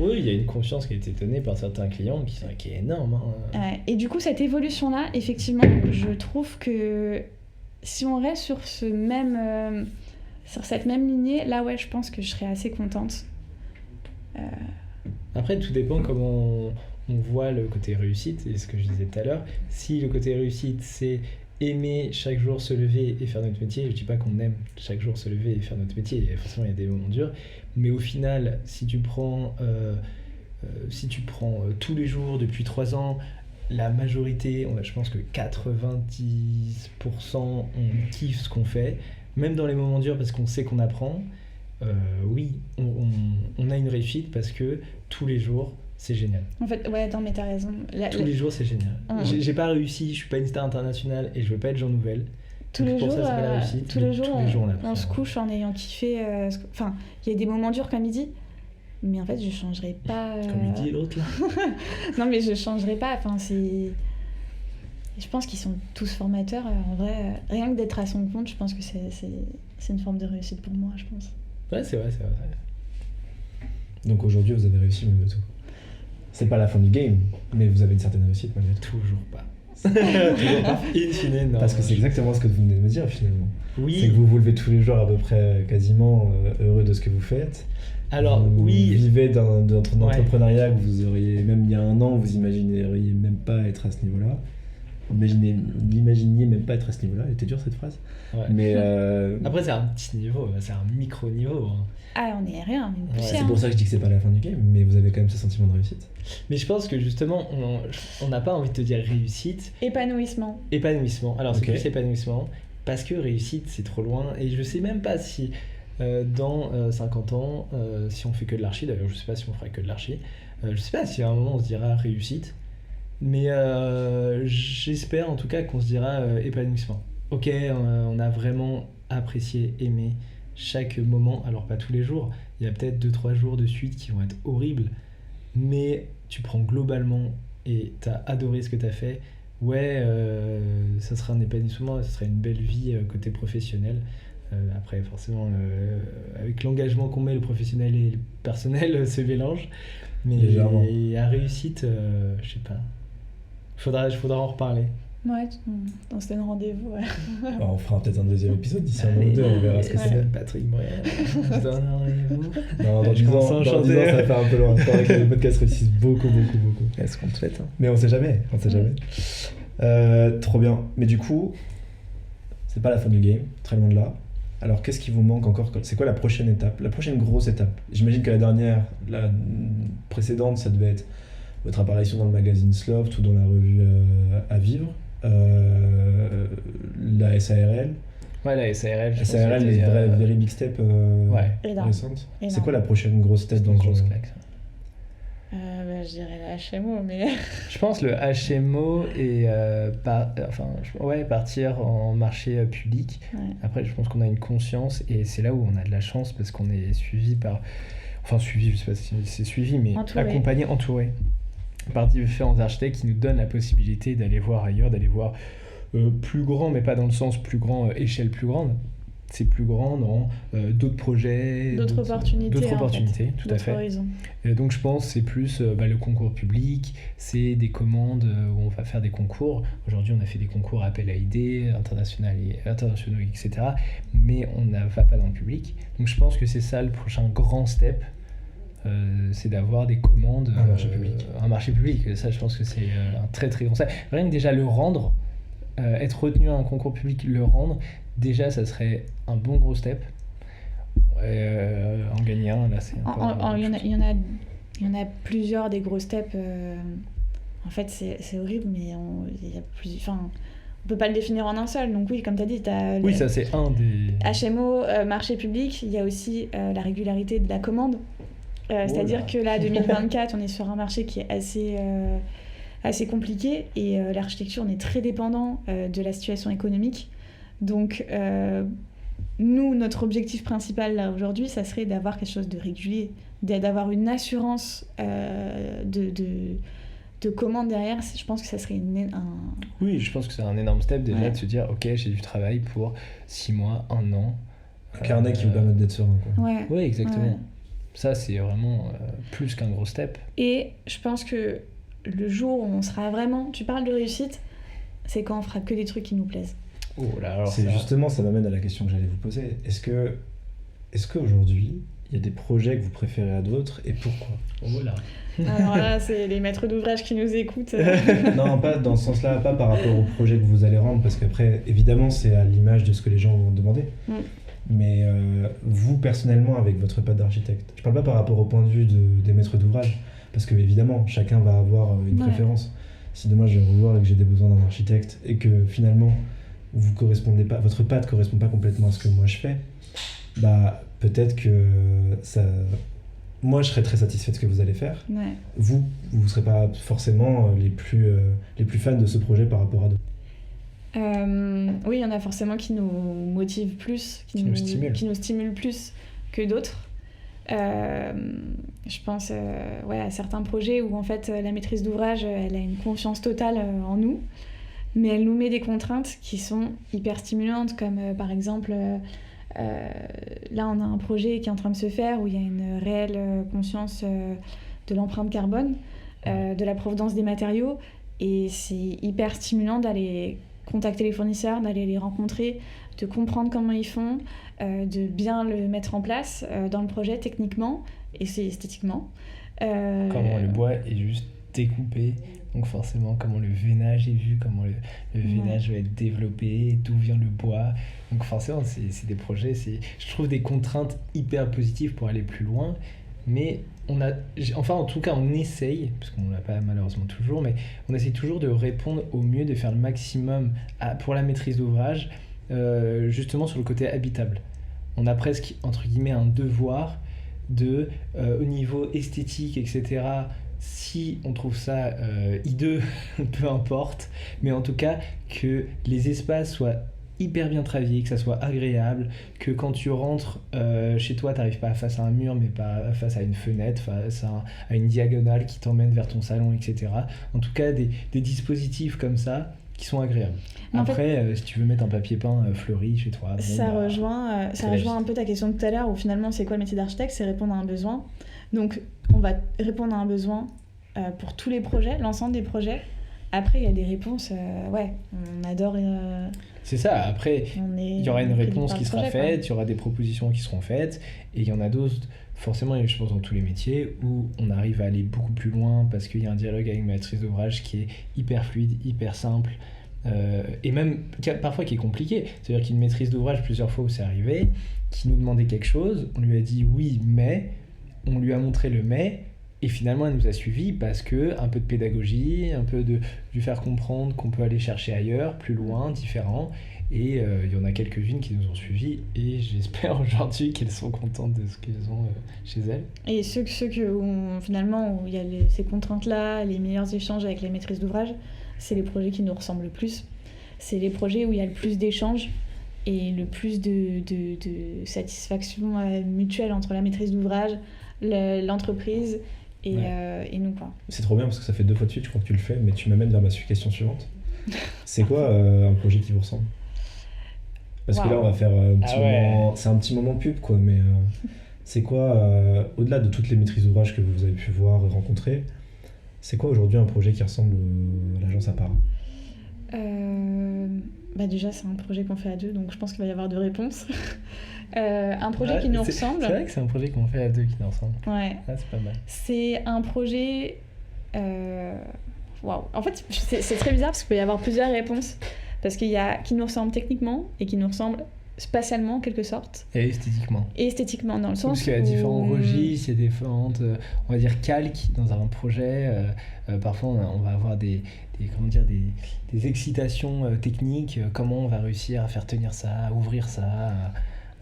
Oui, il y a une confiance qui a été donnée par certains clients qui est énorme. Hein. Et du coup, cette évolution-là, effectivement, je trouve que si on reste sur sur cette même lignée, là ouais, je pense que je serais assez contente. Après, tout dépend comment on voit le côté réussite, et ce que je disais tout à l'heure. Si le côté réussite, c'est aimer chaque jour se lever et faire notre métier, je dis pas qu'on aime chaque jour se lever et faire notre métier, forcément il y a des moments durs, mais au final, si tu prends tous les jours depuis 3 ans, la majorité, je pense que 90% on kiffe ce qu'on fait, même dans les moments durs parce qu'on sait qu'on apprend. Oui, on a une réussite parce que tous les jours c'est génial. En fait, ouais, non, mais t'as raison. Tous les jours c'est génial. J'ai pas réussi, je suis pas une star internationale et je veux pas être Jean Nouvel. Tous les jours, tous les jours on se couche en ayant kiffé. Enfin, il y a des moments durs comme midi, mais en fait, je changerai pas. Comme il dit l'autre là. Non, mais je changerai pas. Enfin, je pense qu'ils sont tous formateurs. En vrai, rien que d'être à son compte, je pense que c'est une forme de réussite pour moi, je pense. Ouais, c'est vrai. Donc aujourd'hui, vous avez réussi malgré tout. C'est pas la fin du game, mais vous avez une certaine réussite malgré tout. Toujours pas. Toujours pas. In fine, non. Parce que c'est exactement ce que vous venez de me dire finalement. Oui. C'est que vous vous levez tous les jours à peu près quasiment heureux de ce que vous faites. Alors vous oui. vivez d'un entrepreneuriat que vous auriez, même il y a 1 an, vous imagineriez même pas être à ce niveau-là. Vous n'imaginiez même pas être à ce niveau-là. Elle était dure cette phrase. Ouais. Mais après c'est un petit niveau, c'est un micro niveau. Hein. Ah, on est rien, mais poussière. C'est pour ça que je dis que c'est pas la fin du game, mais vous avez quand même ce sentiment de réussite. Mais je pense que justement, on n'a pas envie de te dire réussite. Épanouissement. Alors Okay. c'est plus épanouissement, parce que réussite c'est trop loin, et je sais même pas si dans 50 ans, si on fait que de l'archi, d'ailleurs je sais pas si on fera que de l'archi, je sais pas si à un moment on se dira réussite, mais j'espère en tout cas qu'on se dira épanouissement. Ok, on a vraiment apprécié, aimé chaque moment, alors pas tous les jours, il y a peut-être 2-3 jours de suite qui vont être horribles, mais tu prends globalement et t'as adoré ce que t'as fait, ouais, ça sera un épanouissement, ça sera une belle vie côté professionnel. Après forcément avec l'engagement qu'on met, le professionnel et le personnel se mélangent, mais à réussite, je sais pas, faudra en reparler. Ouais, on se donne rendez-vous. Ouais. On fera peut-être un 2e épisode d'ici 1 an ou 2, on verra ce que c'est. Patrick Moyal, on se donne rendez-vous. Non, dans 10 ans, ça fait un peu loin. Il faudrait que le podcast réussisse beaucoup. Est-ce qu'on te fait hein. Mais on sait jamais. Trop bien. Mais du coup, c'est pas la fin du game, très loin de là. Alors qu'est-ce qui vous manque encore? C'est quoi la prochaine étape? La prochaine grosse étape? J'imagine que la précédente, ça devait être votre apparition dans le magazine Sloft ou dans la revue À Vivre. La SARL. Ouais, la SARL. SARL, les very big step récentes. C'est quoi la prochaine grosse step dans ce genre? La je dirais le HMO, mais... Je pense le HMO et partir en marché public. Ouais. Après, je pense qu'on a une conscience et c'est là où on a de la chance parce qu'on est suivi par... Enfin, suivi, je sais pas si c'est suivi, mais Entouré. accompagné, entouré par différents architectes qui nous donnent la possibilité d'aller voir ailleurs, d'aller voir plus grand, mais pas dans le sens plus grand, échelle plus grande. C'est plus grand dans d'autres projets, D'autres opportunités, tout à d'autres fait. horizons. Et donc je pense que c'est plus le concours public, c'est des commandes où on va faire des concours. Aujourd'hui on a fait des concours appel à idées, internationaux, etc. Mais on ne va pas dans le public. Donc je pense que c'est ça le prochain grand step. C'est d'avoir des commandes, un marché public. Ça je pense que c'est un très très grand step. Rien que déjà le rendre, être retenu à un concours public, le rendre, déjà ça serait un bon gros step. En gagner un, là c'est encore... Il y en a plusieurs des gros steps. En fait c'est horrible, mais on peut pas le définir en un seul. Donc oui, comme tu as dit, oui, ça c'est un des... HMO, marché public, il y a aussi la régularité de la commande. C'est-à-dire que là, 2024, on est sur un marché qui est assez compliqué et l'architecture, on est très dépendant de la situation économique. Donc, nous, notre objectif principal là aujourd'hui, ça serait d'avoir quelque chose de régulier, d'avoir une assurance de commande derrière. Je pense que ça serait Oui, je pense que c'est un énorme step déjà de se dire, ok, j'ai du travail pour 6 mois, 1 an. Un carnet qui vous permet d'être serein, quoi. Ouais. Oui, exactement. Ouais. Ça, c'est vraiment plus qu'un gros step. Et je pense que le jour où on sera vraiment... Tu parles de réussite, c'est quand on fera que des trucs qui nous plaisent. Oh là, alors justement, ça m'amène à la question que j'allais vous poser. Est-ce qu'aujourd'hui, il y a des projets que vous préférez à d'autres et pourquoi ? Oh là. Alors là, c'est les maîtres d'ouvrage qui nous écoutent. Non, pas dans ce sens-là, pas par rapport au projet que vous allez rendre, parce qu'après, évidemment, c'est à l'image de ce que les gens vont demander. Mais vous, personnellement, avec votre patte d'architecte, je parle pas par rapport au point de vue des maîtres d'ouvrage, parce que évidemment, chacun va avoir une préférence. Si demain je vais revoir et que j'ai des besoins d'un architecte et que finalement vous correspondez pas, votre patte correspond pas complètement à ce que moi je fais, bah peut-être que ça, moi je serais très satisfait de ce que vous allez faire. Ouais. Vous serez pas forcément les plus fans de ce projet par rapport à d'autres. Oui, il y en a forcément qui nous motivent plus, qui nous stimulent plus que d'autres. Je pense à certains projets où en fait la maîtrise d'ouvrage elle a une confiance totale en nous, mais elle nous met des contraintes qui sont hyper stimulantes, comme par exemple là on a un projet qui est en train de se faire où il y a une réelle conscience de l'empreinte carbone, de la provenance des matériaux, et c'est hyper stimulant d'aller contacter les fournisseurs, d'aller les rencontrer, de comprendre comment ils font, de bien le mettre en place dans le projet techniquement et esthétiquement. Comment le bois est juste découpé, donc forcément comment le veinage est vu, comment le veinage va être développé, d'où vient le bois. Donc forcément c'est des projets, je trouve des contraintes hyper positives pour aller plus loin, mais en tout cas on essaye, parce qu'on ne l'a pas malheureusement toujours, mais on essaye toujours de répondre au mieux, de faire le maximum pour la maîtrise d'ouvrage, justement sur le côté habitable. On a presque, entre guillemets, un devoir au niveau esthétique, etc., si on trouve ça hideux, peu importe, mais en tout cas que les espaces soient hyper bien travaillés, que ça soit agréable, que quand tu rentres chez toi, t'arrives pas face à un mur, mais pas face à une fenêtre, face à une diagonale qui t'emmène vers ton salon, etc. En tout cas, des dispositifs comme ça qui sont agréables. Après, si tu veux mettre un papier peint fleuri chez toi... Ça rejoint un peu ta question de tout à l'heure, où finalement, c'est quoi le métier d'architecte ? C'est répondre à un besoin. Donc, on va répondre à un besoin pour tous les projets, l'ensemble des projets. Après, il y a des réponses, on adore... C'est ça, après, il y aura une réponse qui sera faite, il y aura des propositions qui seront faites, et il y en a d'autres, forcément, je pense dans tous les métiers, où on arrive à aller beaucoup plus loin, parce qu'il y a un dialogue avec une maîtrise d'ouvrage qui est hyper fluide, hyper simple, et même parfois qui est compliqué. C'est-à-dire qu'une maîtrise d'ouvrage, plusieurs fois où c'est arrivé, qui nous demandait quelque chose, on lui a dit oui, mais, on lui a montré le mais, Et finalement, elle nous a suivis parce que un peu de pédagogie, un peu de lui faire comprendre qu'on peut aller chercher ailleurs, plus loin, différent. Et il y en a quelques-unes qui nous ont suivis et j'espère aujourd'hui qu'elles sont contentes de ce qu'elles ont chez elles. Et ceux finalement, où il y a ces contraintes-là, les meilleurs échanges avec les maîtrises d'ouvrage, c'est les projets qui nous ressemblent le plus. C'est les projets où il y a le plus d'échanges et le plus de satisfaction mutuelle entre la maîtrise d'ouvrage, l'entreprise et nous, quoi. C'est trop bien parce que ça fait 2 fois de suite, je crois que tu le fais, mais tu m'amènes vers ma question suivante. C'est quoi un projet qui vous ressemble ? Parce que là, on va faire un petit moment... C'est un petit moment pub, quoi, mais c'est quoi, au-delà de toutes les maîtrises d'ouvrage que vous avez pu voir et rencontrer, c'est quoi aujourd'hui un projet qui ressemble à l'agence Apara ? Déjà, c'est un projet qu'on fait à 2, donc je pense qu'il va y avoir 2 réponses. Un projet qui nous ressemble. C'est vrai que c'est un projet qu'on fait à 2 qui nous ressemble. Ouais. Ah, c'est pas mal. C'est un projet... Waouh. En fait, c'est très bizarre parce qu'il peut y avoir plusieurs réponses. Parce qu'il y a qui nous ressemble techniquement et qui nous ressemble spatialement en quelque sorte. Et esthétiquement. Et esthétiquement, dans le sens parce qu'il y a différents registres, il y a différentes, on va dire, calques dans un projet. Parfois, on va avoir des excitations techniques. Comment on va réussir à faire tenir ça, à ouvrir ça,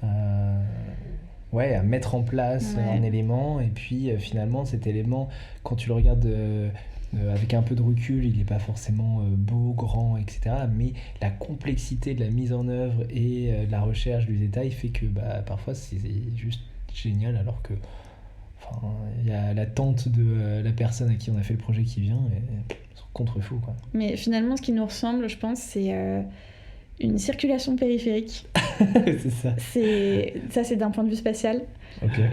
à mettre en place un élément. Et puis, finalement, cet élément, quand tu le regardes... avec un peu de recul, il n'est pas forcément beau, grand, etc. Mais la complexité de la mise en œuvre et de la recherche du détail fait que parfois c'est juste génial, alors que il y a l'attente de la personne à qui on a fait le projet qui vient et c'est contre-fou, quoi. Mais finalement, ce qui nous ressemble, je pense, c'est une circulation périphérique. C'est ça. C'est d'un point de vue spatial. Okay.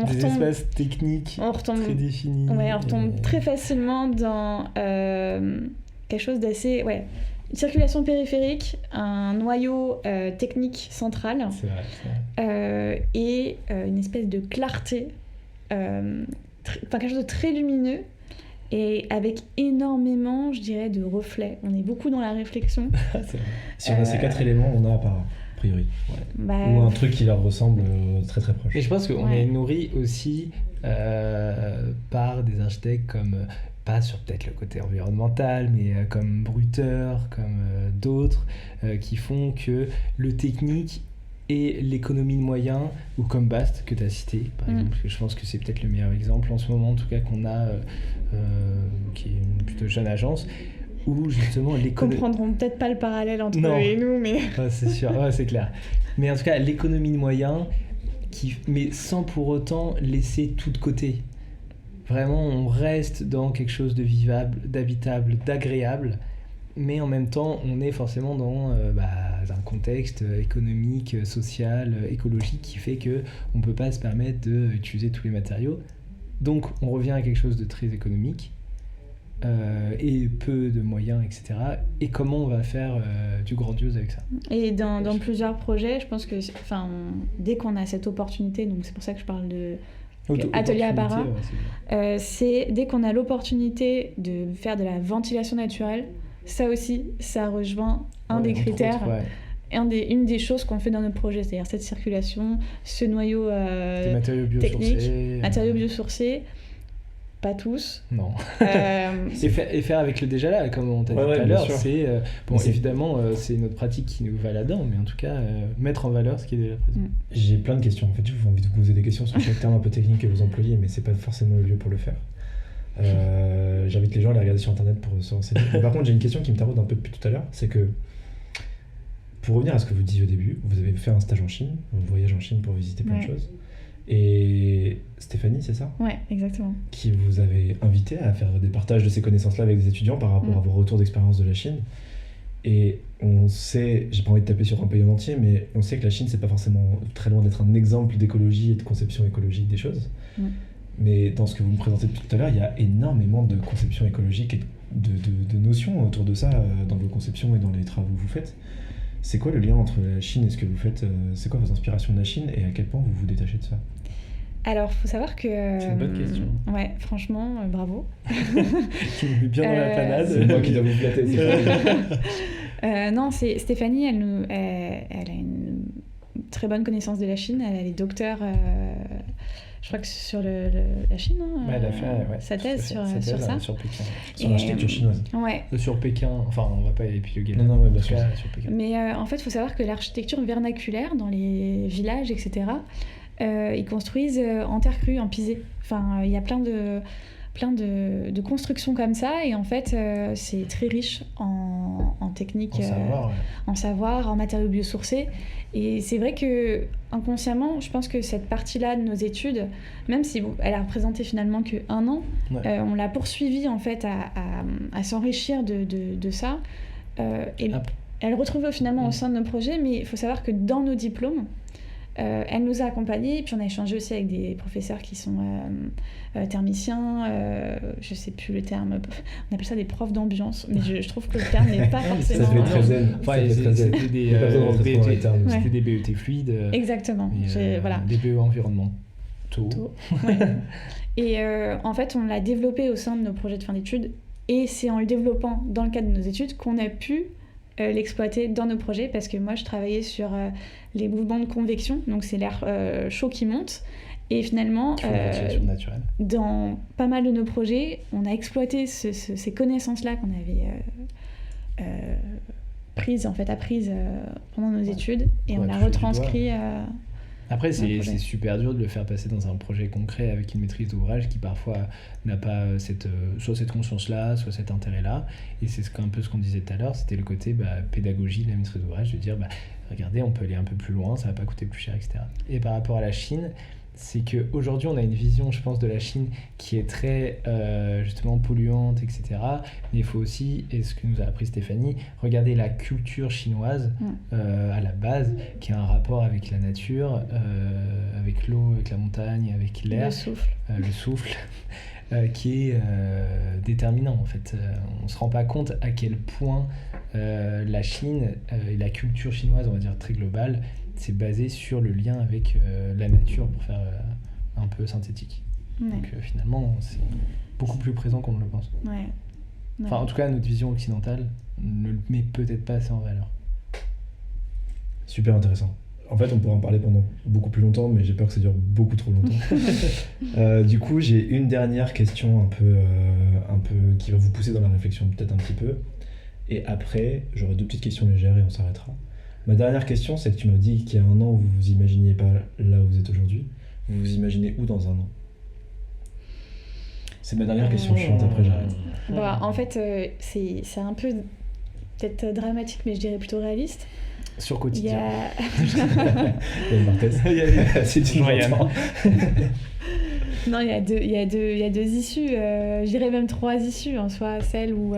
Des espaces techniques très définis. Ouais, on retombe très facilement dans quelque chose d'assez... Ouais, une circulation périphérique, un noyau technique central. C'est vrai. Et une espèce de clarté, quelque chose de très lumineux et avec énormément, je dirais, de reflets. On est beaucoup dans la réflexion. C'est vrai. Si on a ces 4 éléments, on a Apara. Priori. Ouais. Ou un truc qui leur ressemble très très proche. Et je pense qu'on est nourri aussi par des architectes comme, pas sur peut-être le côté environnemental, mais comme Brüter, comme d'autres, qui font que le technique et l'économie de moyens, ou comme Bast que tu as cité par exemple, parce que je pense que c'est peut-être le meilleur exemple en ce moment, en tout cas qu'on a, qui est une plutôt jeune agence, où justement l'économie... comprendront peut-être pas le parallèle entre eux et nous, mais... c'est sûr, c'est clair. Mais en tout cas, l'économie de moyens, mais sans pour autant laisser tout de côté. Vraiment, on reste dans quelque chose de vivable, d'habitable, d'agréable, mais en même temps, on est forcément dans un contexte économique, social, écologique, qui fait qu'on ne peut pas se permettre d'utiliser tous les matériaux. Donc, on revient à quelque chose de très économique, et peu de moyens, etc. Et comment on va faire du grandiose avec ça. Et dans plusieurs projets, je pense que dès qu'on a cette opportunité, donc c'est pour ça que je parle de Atelier Apara, c'est dès qu'on a l'opportunité de faire de la ventilation naturelle, ça aussi, ça rejoint un des critères, une des choses qu'on fait dans notre projet, c'est-à-dire cette circulation, ce noyau technique, matériaux biosourcés. Pas tous. Non. Et faire avec le déjà là, comme on t'a dit tout à l'heure, c'est évidemment c'est notre pratique qui nous va là-dedans, mais en tout cas mettre en valeur ce qui est déjà présent. J'ai plein de questions. En fait, j'ai envie de vous poser des questions sur chaque terme un peu technique que vous employez, mais c'est pas forcément le lieu pour le faire. J'invite les gens à aller regarder sur internet pour se renseigner. Mais par contre, j'ai une question qui me taraude un peu depuis tout à l'heure, c'est que pour revenir à ce que vous disiez au début, vous avez fait un stage en Chine, un voyage en Chine pour visiter plein de choses. Et Stéphanie, c'est ça ? Ouais, exactement. Qui vous avez invité à faire des partages de ces connaissances-là avec des étudiants par rapport à vos retours d'expérience de la Chine. Et on sait, j'ai pas envie de taper sur un pays en entier, mais on sait que la Chine, c'est pas forcément très loin d'être un exemple d'écologie et de conception écologique des choses. Mais dans ce que vous me présentez depuis tout à l'heure, il y a énormément de conception écologique et de notions autour de ça dans vos conceptions et dans les travaux que vous faites. C'est quoi le lien entre la Chine et ce que vous faites ? C'est quoi vos inspirations de la Chine et à quel point vous vous détachez de ça ? Alors, il faut savoir que... C'est une bonne question. Ouais, franchement, bravo. Qui nous met bien dans la panade. C'est moi qui dois vous flatter. Non, c'est Stéphanie, elle a une très bonne connaissance de la Chine. Elle est docteure je crois que sur la Chine, hein, Ouais, elle a fait sa thèse sur ça. sur Pékin. Sur l'architecture chinoise. Ouais. Sur Pékin, enfin, on va pas épiloguer. Non, ouais, bien sûr. Sur Pékin. Mais en fait, il faut savoir que l'architecture vernaculaire dans les villages, etc., ils construisent en terre crue, en pisé. Enfin, il y a plein de constructions comme ça, et en fait, c'est très riche en techniques, en savoir, en matériaux biosourcés. Et c'est vrai que inconsciemment, je pense que cette partie-là de nos études, même si elle a représenté finalement que 1 an, on l'a poursuivie en fait à s'enrichir de ça. Et elle retrouvait finalement au sein de nos projets, mais il faut savoir que dans nos diplômes, elle nous a accompagnés, puis on a échangé aussi avec des professeurs qui sont thermiciens, je sais plus le terme, on appelle ça des profs d'ambiance, mais je trouve que le terme n'est pas forcément... Ça fait très zen. C'était des BET fluides. Exactement. Voilà. Des BE environnementaux. Ouais. Et en fait, on l'a développé au sein de nos projets de fin d'études, et c'est en le développant dans le cadre de nos études qu'on a pu l'exploiter dans nos projets, parce que moi je travaillais sur les mouvements de convection, donc c'est l'air chaud qui monte, et finalement dans pas mal de nos projets on a exploité ces connaissances-là qu'on avait apprises pendant nos études, et on l'a retranscrit après, c'est super dur de le faire passer dans un projet concret avec une maîtrise d'ouvrage qui parfois n'a pas soit cette conscience-là, soit cet intérêt-là. Et c'est un peu ce qu'on disait tout à l'heure, c'était le côté pédagogie de la maîtrise d'ouvrage, de dire regardez, on peut aller un peu plus loin, ça va pas coûter plus cher, etc. Et par rapport à la Chine, c'est qu'aujourd'hui on a une vision, je pense, de la Chine qui est très justement polluante, etc. Mais il faut aussi, et ce que nous a appris Stéphanie, regarder la culture chinoise à la base, qui a un rapport avec la nature, avec l'eau, avec la montagne, avec l'air, le souffle qui est déterminant en fait. On se rend pas compte à quel point la Chine et la culture chinoise, on va dire très globale, c'est basé sur le lien avec la nature, pour faire un peu synthétique. Donc finalement, c'est beaucoup plus présent qu'on ne le pense. Enfin, en tout cas, notre vision occidentale ne le met peut-être pas assez en valeur. Super intéressant. En fait, on pourrait en parler pendant beaucoup plus longtemps, mais j'ai peur que ça dure beaucoup trop longtemps. Du coup, j'ai une dernière question un peu qui va vous pousser dans la réflexion peut-être un petit peu. Et après, j'aurai 2 petites questions légères et on s'arrêtera. Ma dernière question, c'est que tu m'as dit qu'il y a 1 an, vous vous imaginiez pas là où vous êtes aujourd'hui. Vous vous imaginez où dans 1 an ? C'est ma dernière question chiante, après j'arrête. En fait, c'est un peu peut-être dramatique, mais je dirais plutôt réaliste. Sur quotidien. Il y a une Marthez. C'est une moyenne. Non, il y a 2 issues. Je dirais même 3 issues en soi. Celle où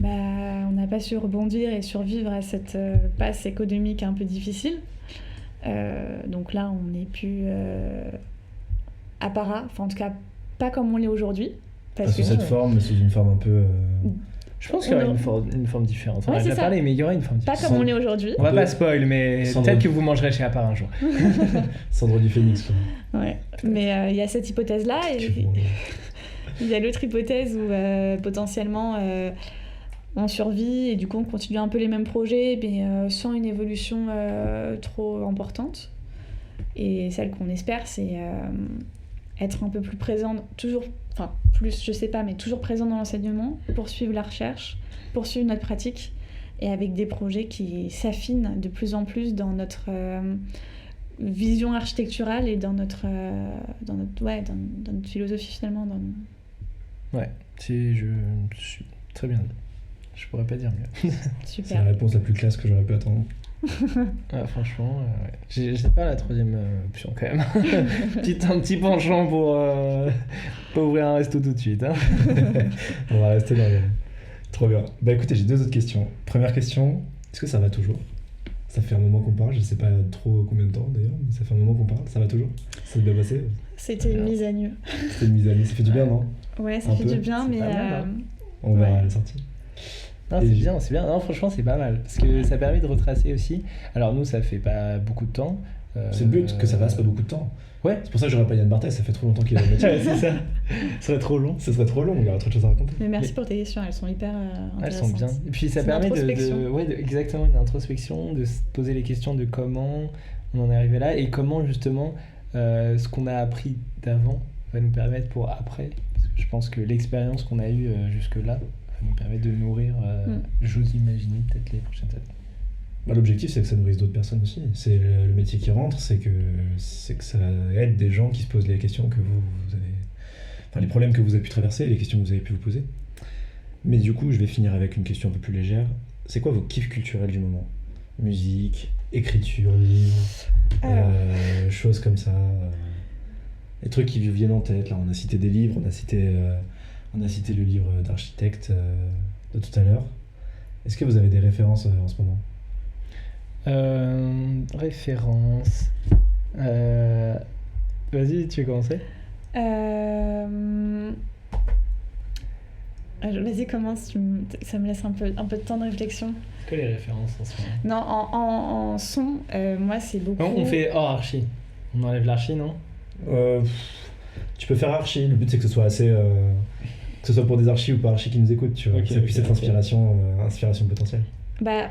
on n'a pas su rebondir et survivre à cette passe économique un peu difficile. Donc là, on n'est plus à para, enfin en tout cas pas comme on l'est aujourd'hui. Pas sous cette forme, mais sous une forme un peu... Je pense qu'il y aura une forme différente. On a déjà parlé, mais il y aura une forme différente. Pas comme on l'est aujourd'hui. On va pas spoil, mais peut-être que vous mangerez chez Apart un jour. Cendre du Phénix. Ouais. Mais il y a cette hypothèse-là, et il y a l'autre hypothèse où potentiellement on survit et du coup on continue un peu les mêmes projets, mais sans une évolution trop importante. Et celle qu'on espère, c'est être un peu plus présente, plus, je sais pas, mais toujours présent dans l'enseignement, poursuivre la recherche, poursuivre notre pratique, et avec des projets qui s'affinent de plus en plus dans notre vision architecturale et dans notre philosophie finalement. Ouais, je suis très bien. Je pourrais pas dire mieux. Super. C'est la réponse la plus classe que j'aurais pu attendre. Franchement, j'ai pas la 3e option quand même. un petit penchant pour pas ouvrir un resto tout de suite. On va rester dans les... Trop bien. Écoutez, j'ai 2 autres questions. Première question, est-ce que ça va toujours ? Ça fait un moment qu'on parle, je sais pas trop combien de temps d'ailleurs, mais ça fait un moment qu'on parle, ça va toujours ? Ça s'est bien passé ? C'était une mise à nu. C'était une mise à nu, ça fait du bien, non ? Ouais, ça fait du bien, mais... On verra à la sortie. Non, c'est bien. Non, franchement, c'est pas mal. Parce que ça permet de retracer aussi. Alors, nous, ça fait pas beaucoup de temps. C'est le but, que ça fasse pas beaucoup de temps. Ouais. C'est pour ça que j'aurais pas Yann Barthès, ça fait trop longtemps qu'il est dans le métier. C'est ça. Ce serait trop long. Ça serait trop long, il y aurait trop de choses à raconter. Mais merci pour tes questions, elles sont hyper intéressantes. Elles sont bien. Et puis, ça permet exactement une introspection, de se poser les questions de comment on en est arrivé là et comment, justement, ce qu'on a appris d'avant va nous permettre pour après. Parce que je pense que l'expérience qu'on a eue jusque-là va nous permettre de nourrir, j'ose imaginer, peut-être les prochaines années. Bah, l'objectif, c'est que ça nourrisse d'autres personnes aussi. C'est le métier qui rentre, c'est que ça aide des gens qui se posent les questions que vous avez... Enfin, les problèmes que vous avez pu traverser, les questions que vous avez pu vous poser. Mais du coup, je vais finir avec une question un peu plus légère. C'est quoi vos kiffs culturels du moment ? Musique, écriture, livres, choses comme ça. Les trucs qui vous viennent en tête. Là, on a cité des livres, on a cité le livre d'architecte de tout à l'heure. Est-ce que vous avez des références en ce moment ? Référence. Vas-y, tu veux commencer ? Vas-y, commence, ça me laisse un peu de temps de réflexion. C'est quoi les références en ce moment ? Non, en son, moi c'est beaucoup... On fait hors archi. On enlève l'archi, non ? Tu peux faire archi, le but c'est que ce soit assez... que ce soit pour des archis ou pas archis qui nous écoutent, tu vois, que ça puisse être inspiration potentielle. Bah,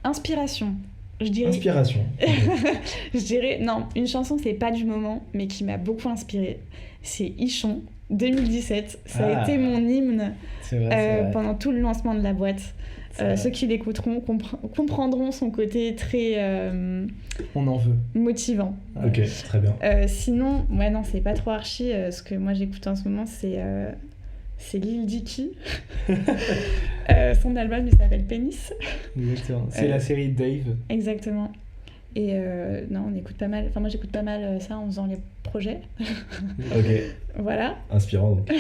inspiration, je dirais... Inspiration. Je dirais, non, une chanson c'est pas du moment, mais qui m'a beaucoup inspirée, c'est Ichon, 2017, ça a été mon hymne c'est vrai. pendant tout le lancement de la boîte. Ceux qui l'écouteront comprendront son côté très on en veut motivant. Ok, très bien. Sinon, ouais, non, c'est pas trop archi. Ce que moi j'écoute en ce moment, c'est Lil Dicky. Son album il s'appelle Pénis. Exactement. C'est la série Dave. Exactement. Et non, on écoute pas mal. Enfin, moi j'écoute pas mal ça en faisant les projets. Ok. Voilà. Inspirant donc.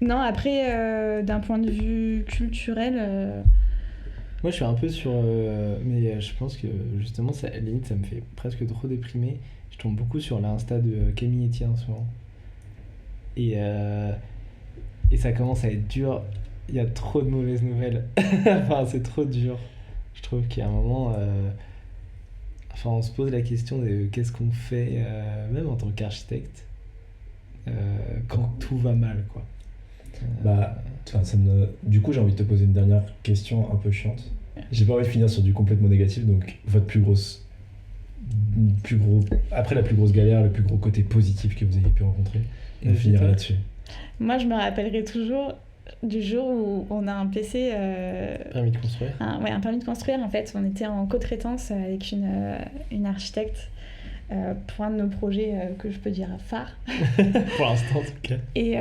Non, après, d'un point de vue culturel. Moi je suis un peu sur. Mais je pense que justement, ça, à la limite, ça me fait presque trop déprimer. Je tombe beaucoup sur l'Insta de Camille Etienne en ce moment. Et ça commence à être dur. Il y a trop de mauvaises nouvelles. Enfin, c'est trop dur. Je trouve qu'il y a un moment. Enfin, on se pose la question de qu'est-ce qu'on fait, même en tant qu'architecte, quand tout va mal, quoi. Du coup, j'ai envie de te poser une dernière question un peu chiante. J'ai pas envie de finir sur du complètement négatif, donc votre après la plus grosse galère, le plus gros côté positif que vous ayez pu rencontrer, et on finira là-dessus. Moi, je me rappellerai toujours du jour où on a un PC... permis de construire. Un permis de construire. En fait, on était en co-traitance avec une architecte pour un de nos projets que je peux dire phare. Pour l'instant, en tout cas. Et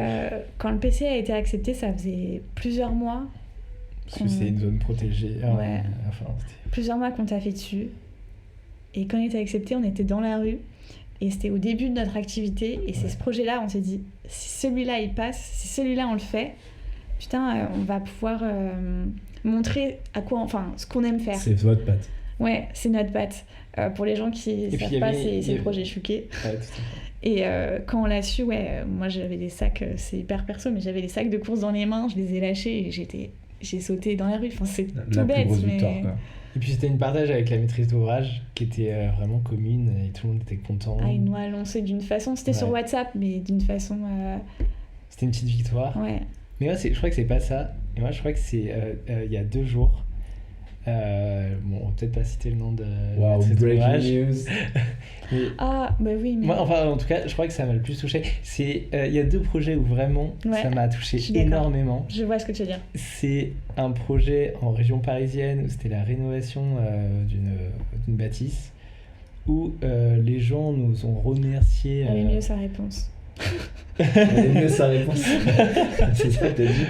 quand le PC a été accepté, ça faisait plusieurs mois. Parce que c'est une zone protégée. Ouais. Plusieurs mois qu'on taffait dessus. Et quand il était accepté, on était dans la rue. Et c'était au début de notre activité. Et c'est ce projet-là, on s'est dit, si celui-là il passe, si celui-là on le fait, putain, on va pouvoir montrer ce qu'on aime faire. C'est votre patte. Ouais, c'est notre patte. Pour les gens qui ne savent pas, c'est le projet Chouquet. Ouais, tout à fait. Et quand on l'a su, moi j'avais des sacs, c'est hyper perso, mais j'avais des sacs de course dans les mains, je les ai lâchés et j'ai sauté dans la rue. Enfin, c'est tout bête. Plus grosse mais... victoire, quoi. Et puis c'était une partage avec la maîtrise d'ouvrage qui était vraiment commune et tout le monde était content. Ils nous a lancé d'une façon, c'était sur WhatsApp, mais d'une façon... C'était une petite victoire. Ouais. Mais moi, je crois que c'est pas ça. Et moi, je crois que c'est il y a 2 jours. On va peut-être pas citer le nom de Wow, breaking news. Mais... Ah, bah oui, mais... Moi, enfin, en tout cas, je crois que ça m'a le plus touché. Il y a 2 projets où vraiment ça m'a touché énormément. Je vois ce que tu veux dire. C'est un projet en région parisienne où c'était la rénovation d'une bâtisse où les gens nous ont remercié. Elle est mieux sa réponse. Elle est mieux sa réponse. C'est ça que t'as dit.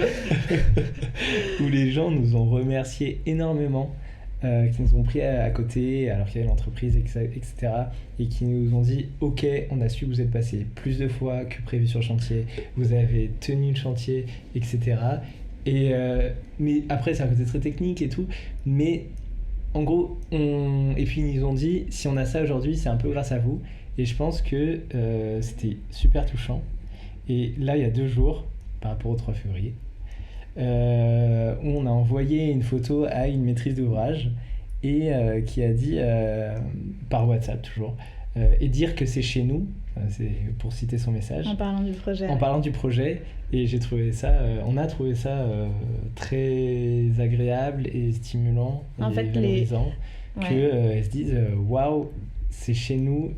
Où les gens nous ont remercié énormément, qui nous ont pris à côté alors qu'il y avait l'entreprise, etc. Et qui nous ont dit ok, on a su que vous êtes passé plus de fois que prévu sur le chantier, vous avez tenu le chantier, etc. Mais après, c'est un côté très technique et tout. Mais en gros, et puis ils nous ont dit si on a ça aujourd'hui, c'est un peu grâce à vous. Et je pense que c'était super touchant. Et là, il y a 2 jours, par rapport au 3 février, où on a envoyé une photo à une maîtrise d'ouvrage et qui a dit, par WhatsApp toujours, et dire que c'est chez nous, c'est pour citer son message. En parlant du projet. En parlant du projet. Et j'ai trouvé ça, on a trouvé ça très agréable et stimulant et valorisant. Qu'elles se disent waouh, c'est chez nous.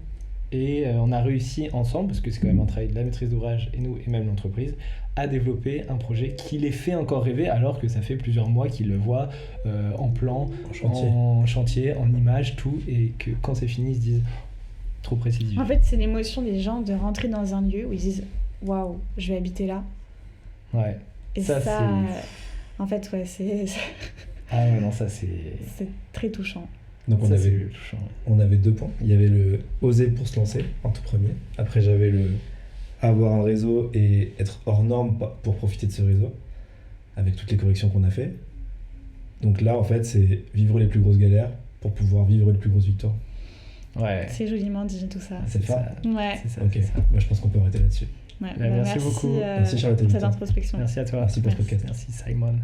Et on a réussi ensemble, parce que c'est quand même un travail de la maîtrise d'ouvrage et nous, et même l'entreprise, à développer un projet qui les fait encore rêver, alors que ça fait plusieurs mois qu'ils le voient en plan, en chantier, en image, tout, et que quand c'est fini, ils se disent trop précis. En fait, c'est l'émotion des gens de rentrer dans un lieu où ils disent waouh, je vais habiter là. Ouais. Et ça en fait, ouais, c'est Ah ouais, non, ça c'est très touchant. Donc ça, c'est touchant. On avait 2 points. Il y avait le oser pour se lancer en tout premier. Après, j'avais le avoir un réseau et être hors norme pour profiter de ce réseau, avec toutes les corrections qu'on a fait. Donc là, en fait, c'est vivre les plus grosses galères pour pouvoir vivre les plus grosses victoires. Ouais. C'est joliment dit tout ça. C'est ça. Ouais. C'est ça. Ok. C'est ça. Moi, je pense qu'on peut arrêter là-dessus. Ouais. Merci beaucoup. Merci Charlotte. pour cette introspection. Merci à toi. Merci pour ce podcast. Merci Simon.